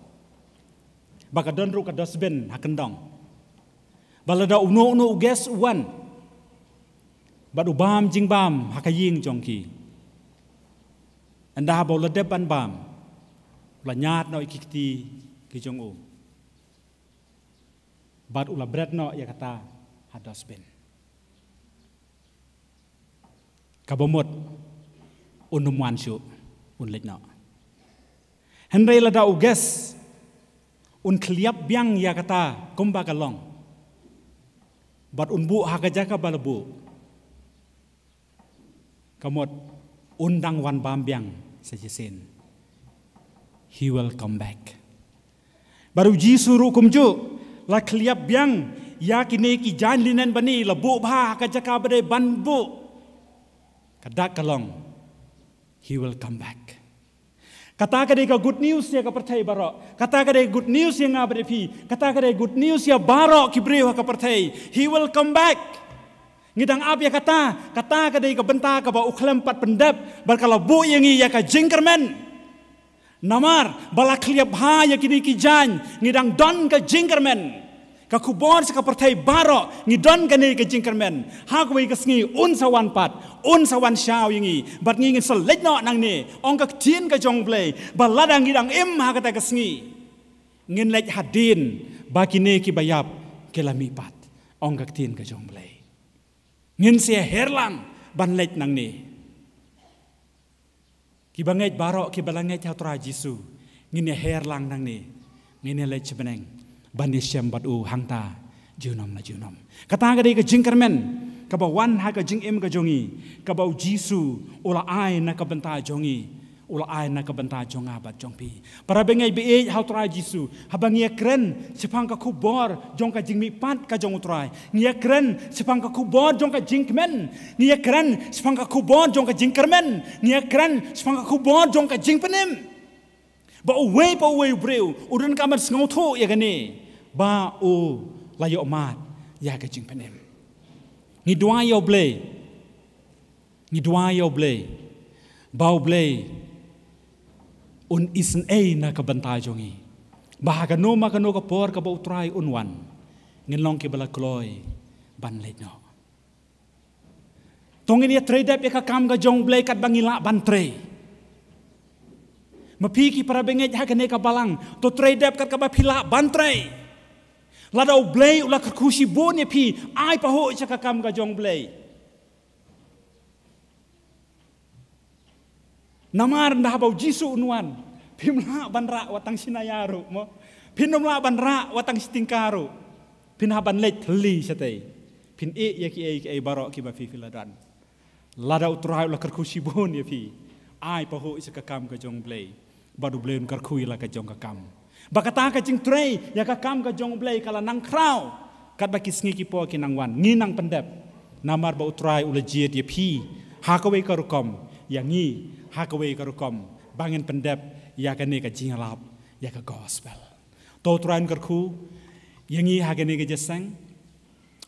Baka donru ka dosben hakendong. Balada uno uges uwan. Badu bam jing bam hakaying jongki. Anda baula deban bam. Ula nyat no ikikti ke jongu. Bad ula bread no ya kata hadosben. Kabomot unumuan syu unlek na. Henry lada uges kliap biang ya kata kumba kalong. Bat unbu hakajaka balabu. Kamot undang wan bam biang sejesin. He will come back. Baru Jisu ru kumju la kliap biang ya kini ki jan linen bani labu bah hakajaka bade banbu. Kadak kalong, he will come back. Kata kadai ka good news ya ka pertai barok. Kata kadai good news ya ngabade pi. Kata kadai good news ya barok kibriu ka pertai. He will come back. Ngidang ap ya kata kadai ka benta ka ba ukhlem pat pendap barkala bu yangi ya ka jingkermen. Namar bala kliap ha ya kini kijan ngidang don ka jingkermen. Kakubon sa kapartay baro ngidon gani ka jingkermen hagway kasngi unsawan pat unsawan siyaw yingi bat ngingin sa lejno nang ni ong kaktin ka jongblay baladang ngidang im hakata kasngi ngin lej hadin bakine ki bayap kelamipat ong kaktin ka jongblay ngin siya herlang ban lej nang ni ki bangay baro ki balangay hautra Jisu ngin herlang nang ni ngin lej beneng bani syam batu hangta junom la junom kata gade ka jingkermen ka ba wan ha ka jing im ka jongi ka ba Jisu ula ai na ka benta jongi ula ai na ka benta jonga bat jongpi para bengai be how try Jisu habangia kren sepang ka kubor jong ka jingmi pat ka jong utrai ngia kren sepang ka kubor jong ka jingkmen ngia kren sepang ka kubor jong ka jingkermen ngia kren sepang ka kubor jong ka jingpenem ba uwe breu udan kamar ngauto ya gane ba u layo mat ya ka jingpenem ni dua yo ble bau ble un isen na ka bantai jongi ba ka no makano ka por ka ba utrai unwan ngin long ke bala kloy ban letno tongin ya trade up ya ka kam ka jong ble kat bangila ban tre mapiki para bengej hakane ka balang to trade up kat ka ba phila ban tre Ladau blay ulah kerkusi bon ya pi ai paho cakakam ka jong blay. Namar ndah bau jisu unuan. Pimla banra watang sinayaru mo. Pinomla banra watang stingkaru. Pinhaban leit thli satay. Pin ya ki baro ki ba fi filadan. Ladau trai ulah kerkusi bon ya pi. Ai paho cakakam ka jong blay. Badu blay kerkui la ka jong kakam. Bakata ka jing tray ya kakam ka jong blay kala nang kraw. Kat ba kisngi ki po kinangwan nginang pendep. Namar bau trai ulah jiet ya pi. Hakawe karukom yang ngi hakawe karukom bangin pendep ya kane ka jingalap ya ka gospel. To train karku yang ngi hakane ka jesang.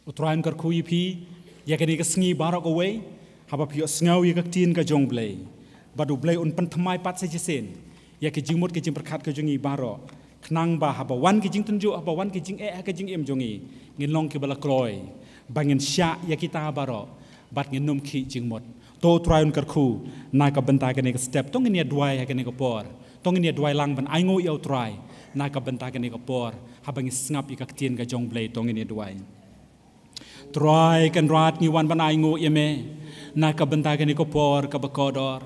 Utrain karku yipi ya kane ka sngi barok away haba pio sngaw ya ka tin ka jong blay. Badu blay un pentamai pat sa jesen. Ya ke jingmut ke jing perkat ke jongi baro knang ba haba wan ke jing tunjuk haba wan ke jing ke jing em jongi ngin long ke bala kroy bangin sya ya kita baro bat ngin num ki jingmut to trayon karku na ka benta ke ne step tong ngin ya duai ke ne ko por tong ngin ya duai lang ban ai ngo yau try na ka benta ke ne ko por haba ngi snap ikak tien ka jong blay tong ngin ya duai try kan rat ngi wan ban ai ngo yeme na ka benta ke ne ko por ka bakodor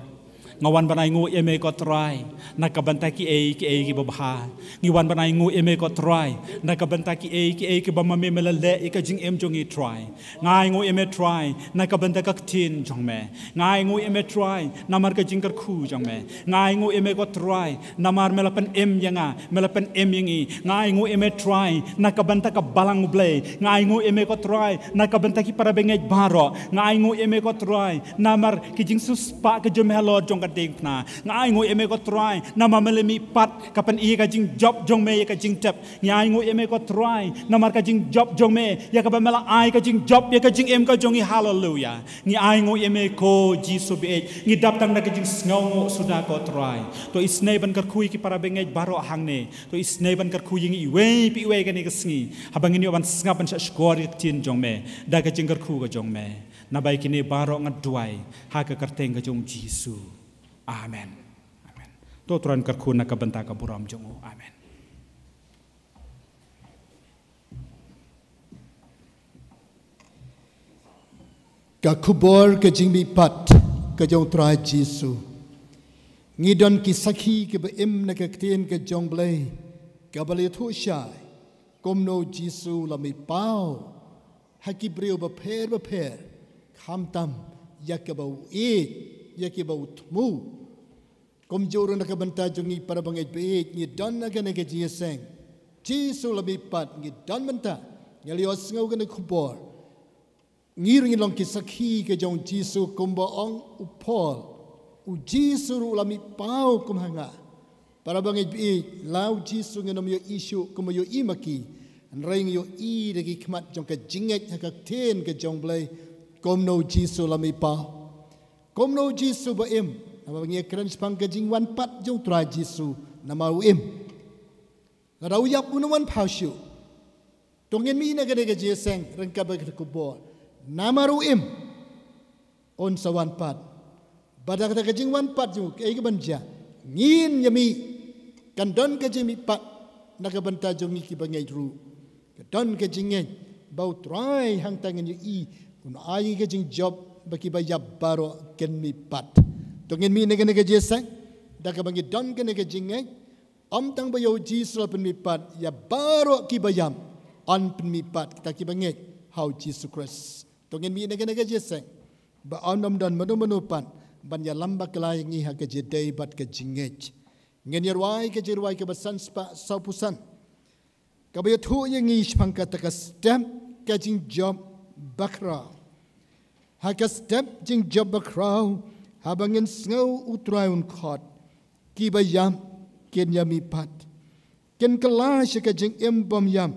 ngawan banai ngu eme ko try nak banta ki ki babha ngiwan banai ngu eme ko try nak banta ki ki bamame melale ka jing em jongi try ngai ngu eme try nak banta ka tin jong me ngai ngu eme try namar ka jing kar khu jong me ngai ngu eme ko try namar melapan em yanga melapan em yangi ngai ngu eme try nak banta ka balang ble ngai ngu eme ko try nak banta ki para bengej baro ngai ngu eme ko try namar ki jing suspa ka jom hello jong ding na ngai ngoi eme ko try nama melemi pat kapan i ka jing job jong me ka jing tap ngai ngoi eme ko try namar ka jing job jong me ya ka mela ai ka jing job ya ka jing em ka jongi hallelujah ngi ai ngoi eme ko jisu be ngi dap tang na ka jing sngaw sudah ko try to isne ban kar kui ki para bengej baro hang ne to isne ban kar kui ngi we pi we ka ni ka sngi habang ni ban snga ban sa skor tin jong me da ka jing kar khu ka jong me na bai kini baro ngadwai ha ka karteng ka jong jisu. Amen. Amen. To turan karku nak benta ka buram jongo. Amen. Ka kubor ke jingbi pat ke jong trai Jisu. Ngidon ki sakhi ke be im na ke tien ke jong blay. Ka bale thu shai. Komno Jisu la mi pau. Haki breu ba pher. Kham tam yak ke bau e ya ki bau tmu kom jorun ka banta jongi para bangej be ni don na gane ke ji seng Jisu labi pat ni don banta ngali os ngau gane khupor ngiring long ki sakhi ke jong Jisu kombo ong upol u Jisu ru lami pau kum hanga para bangej be lau Jisu nganom yo isu kum yo imaki ring yo i de ki khmat jong ka jinget ka ten ke jong blai kom no Jisu lami pau kom no Jisu ba im nama ngi kran spang ka jing wan pat jong tra Jisu nama im rau yap unawan phashu tongin mi na ga ga jeseng rang ka ba ku bo nama ru im on sawan pat badak ka jing wan pat ju ke ga banja ngin yami kan don ka jimi pat na ka banta jong ki ba ngai ru ka don ka jing ngai bau trai hang tangen yu i kun ai ka jing job bagi bayar baro ken mi pat tongin mi nega jesa daga bangi don ken nega jingai om tang bayo Jisu pen mi pat ya baro ki bayam on pen mi pat kita ki bangi how Jesus Christ tongin mi nega jesa ba onom don manu pat ban ya lamba kelai ngi ha ke jedai bat ke jingai ngen yarwai ke jirwai ke basan spa saupusan ka bayo thu ye ngi spangka ta ka stem ka jing job bakra haka step jing job bakraw habangin sngaw utrayon khot ki bayam ken yami pat ken kala shika jing embom yam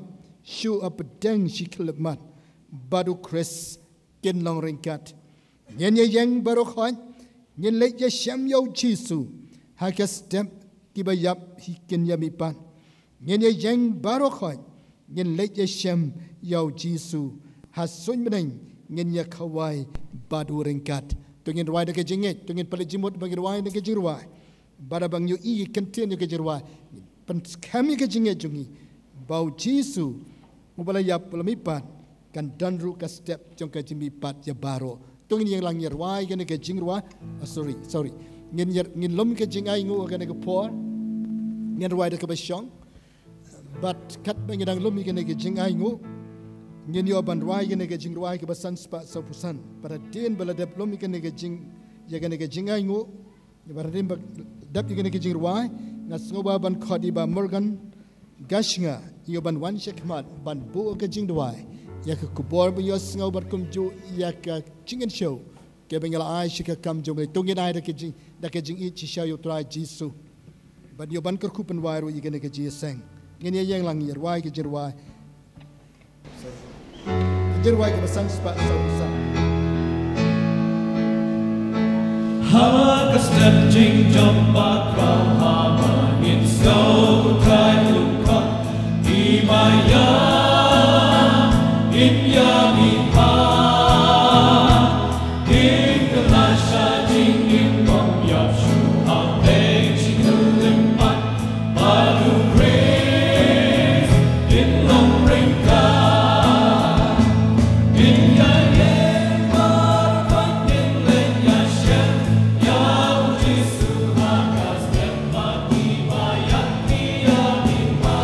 shu up deng shiklemat badu kres ken long ringkat nyen yang baro khon nyen le ya sham yo Jisu haka step ki bayam ken yami pat nyen yang baro khon nyen le ya sham yo Jisu hasun beneng ngin ya kawai badu ringkat tungin ruai de ke jinget tungin pale jimut bagi ruai de ke jirwai bara bang yu i continue ke jirwai pen kami ke jinget jungi bau Jisu Mubala yap pelamipat kan dan ru ka step jong ka jimi pat ya baro. Tung yang lang yerwai kan ke jingwa. Sorry. Ngin lom ke jingai ngu kan ke por. Ngin ruai de ke basyong. But kat bangidang lom kan ke jingai ngu. Ngin yo ban ruai kan ke jingruai ke basan spa sapusan. Pada din bala dep lom kan ke jing ya kan ke jingai ngu. Pada din dep kan ke jingruai ngas ngoba ban khodi ba Morgan Gashinga iyo ban wan shekmat ban bu ke jing duai ya ke kubor bu yos ngau bar kum ju ya ke jingen show ke bengala ai shika kam jo me tungin ai da ke jing i chi sha yo try jisu ban yo ban ker kupen wai ru igene ke ji seng ngin ye yang lang yer wai ke jir wai ke basang spa sa sa ha ka step jing jump ba crow ha ma in so try to Maya in yami pa in the lasha jing in bom yap shu ha pe chi lim pat balu praise in long ring ka in ya ye ma kan in le ya shen ya jisu ha ka step ma ki maya ki ya mi pa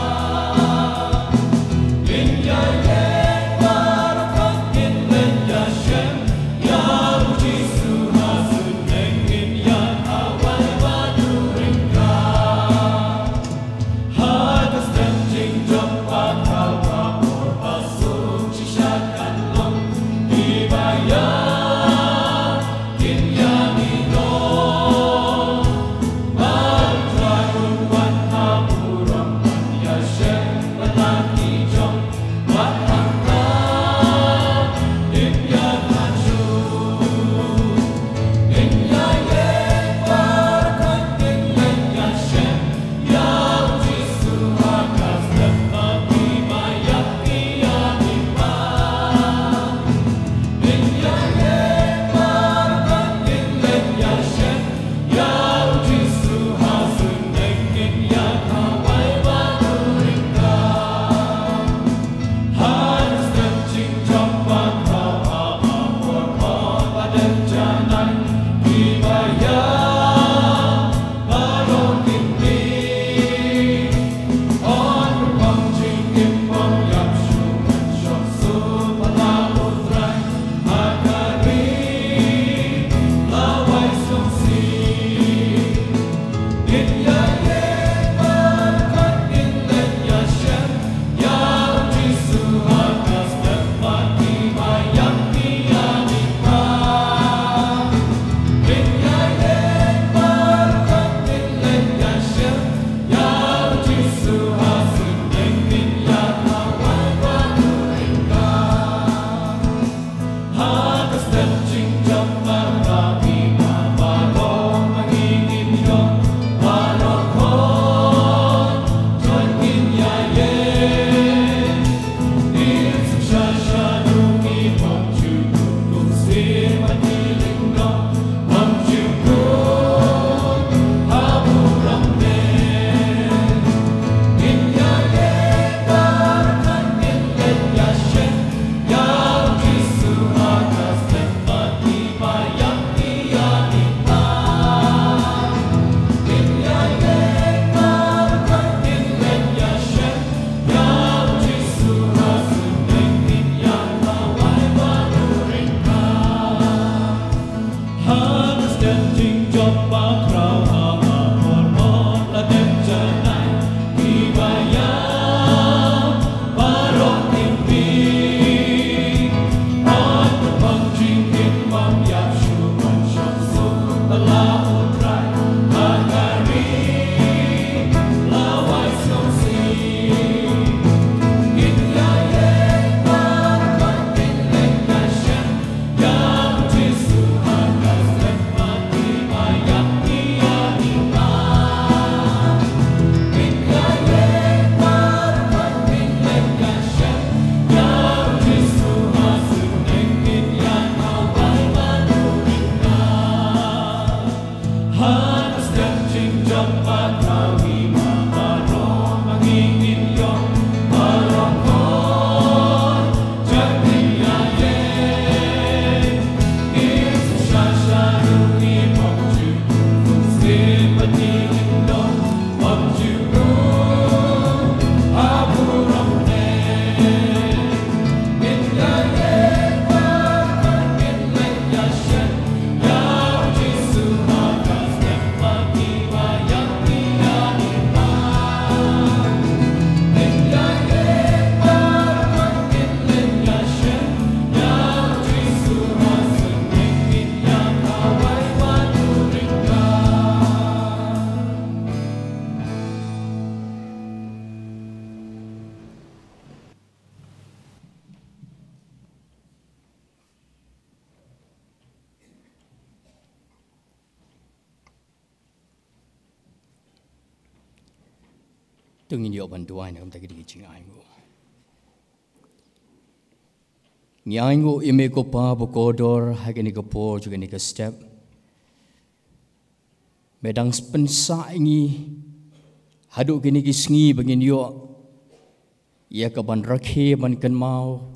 Marong tungin yo bantuan nak kita kiri cing aingo. Ni aingo ime ko pa bokodor hagani ko por juga ni ko step. Medang pensa ingi haduk kini kisngi bangin yo. Ia ka ban rakhe ban kan mau.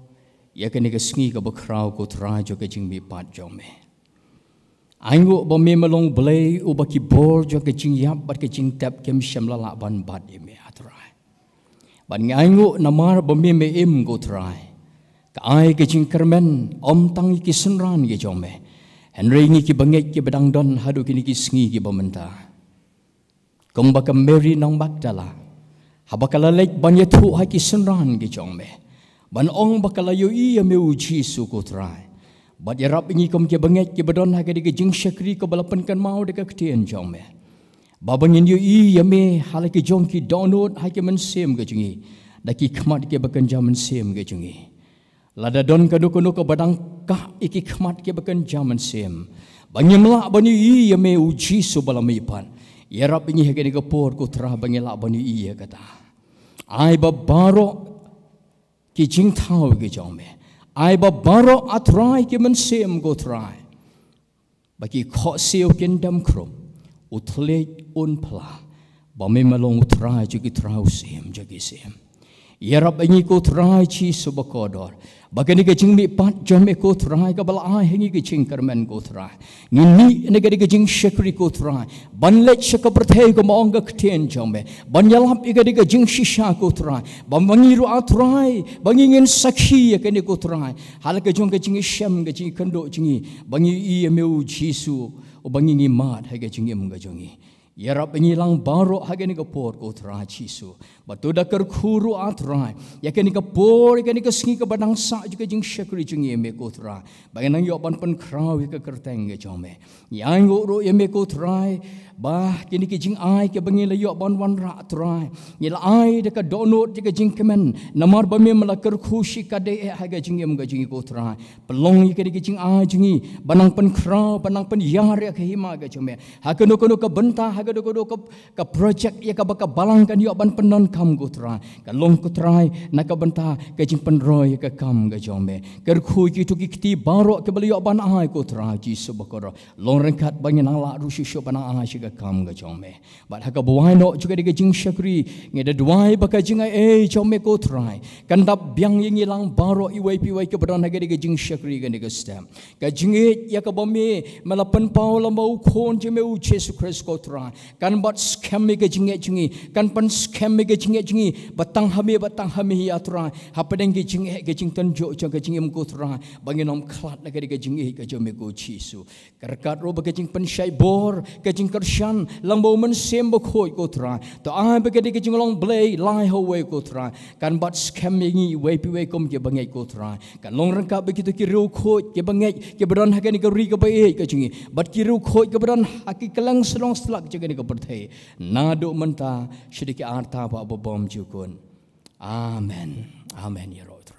Ia kini kisngi ka bakrau ko tra jo ke jing mi pat jo me. Aingo ba me malong blay u ba ki bor jo ke jing yap bat ke jing tap kem sham la la ban bat ime atrai. Ban aingo namar ba me im go trai. Ka ai ke jing kermen om tang ki senran ge jo me. Henry ngi ki bangek ki bedang don hadu kini kisngi ki ba menta. Kong ba ka Mary nang Magdala. Habakala lek ban ye thu ha ki senran ge jo me. Ban ong bakala yo iya me uji su ko trai. Bat ya rap ingi kom ke banget ke badon ha ke jing syakri ko balapan kan mau de ka ktien jong me. Babangin yo iya me hal ke jong ki download ha ke men sem ke jingi. Da ki khmat ke bakan jaman sem ke jingi. Lada don ka do ko badang ka iki khmat ke bakan jaman sem. Banyamla bani iya me uji su balami pan. Ya rap ingi ha ke por ko tra bangela bani iya kata. Ai babaro ki jing thao ki jong me ai ba baro atrai ki man sem go try ba ki kho seo ken dam krom utle un pla ba me malong utrai ju ki trau sem ju ki sem yarab ngi ko try chi subakodor bagani ke jing mi pat jom me ko try ka bala ai ngi ke jing karmen ko try ngini ne ke jing shakri ko try ban let shaka prthei ko mong ga ktien jom me ban yalap ke jing shisha ko try ban mangiru atrai bangingin sakhi ke ne ko try hal ke jong ke jing shem ke jing kando jingi bangi i me u jisu o bangingi mat ha ke jing em ga jongi yarap ngilang baro hagani ka por ko tra chisu batuda kar khuru atrai yakani ka por yakani ka singi ka badang sa juga jing shakri jingi me ko tra baganang yo ban pan kraw ka kerteng ge jome yang ro ye me ko trai bah kini ki jing ai ke bangi la yo ban wan ra trai ngil ai de ka donot de ka jing kemen namar ba me mala kar khushi ka de haga jing em ga jing ko trai pelong ye ki jing ai jingi banang pan kraw banang pan yar ya ka hima ga jome hakano kono ka benta do ka project ya ka baka balangkan yo ban penon kam go try ka long ko try na ka banta ka jing penroy ka kam ga jombe ker khu ki tu ki ti baro ke bali yo ban ai ko try ji subakoro long rengkat bangin ang la ru shisho ban ai shi ka kam ga jombe bat ha ka buai no juga de jing shakri nge de duai baka jing ai jombe ko try kan dap biang yang ilang baro i wai pi wai ke badan ha de jing shakri ga de stem ka jing ya ka bome malapan paula mau khon je me u Jesus Christ ko try kan bat scam me ke jingi kan pan scam me ke jingi batang hami ya tra hapadeng ke jing tan jo jo ke jing ko tra banginom klat na ke jingi ke jo me ko chisu karkat ro ke jing pan shai bor ke jing karshan lambo men sem bo khoi ko tra to ai be ke jing long blay lai ho we ko tra kan bat scam me ngi we pi we kom ke bangai ko tra kan long rangka be kitu ki ro khoi ke bangai ke badan ha ke ni ke ri ke bai ke jingi bat ki ro khoi ke badan haki kelang selong selak je ke ni ke nado menta sedikit arta pa bom jukun amen amen ya roh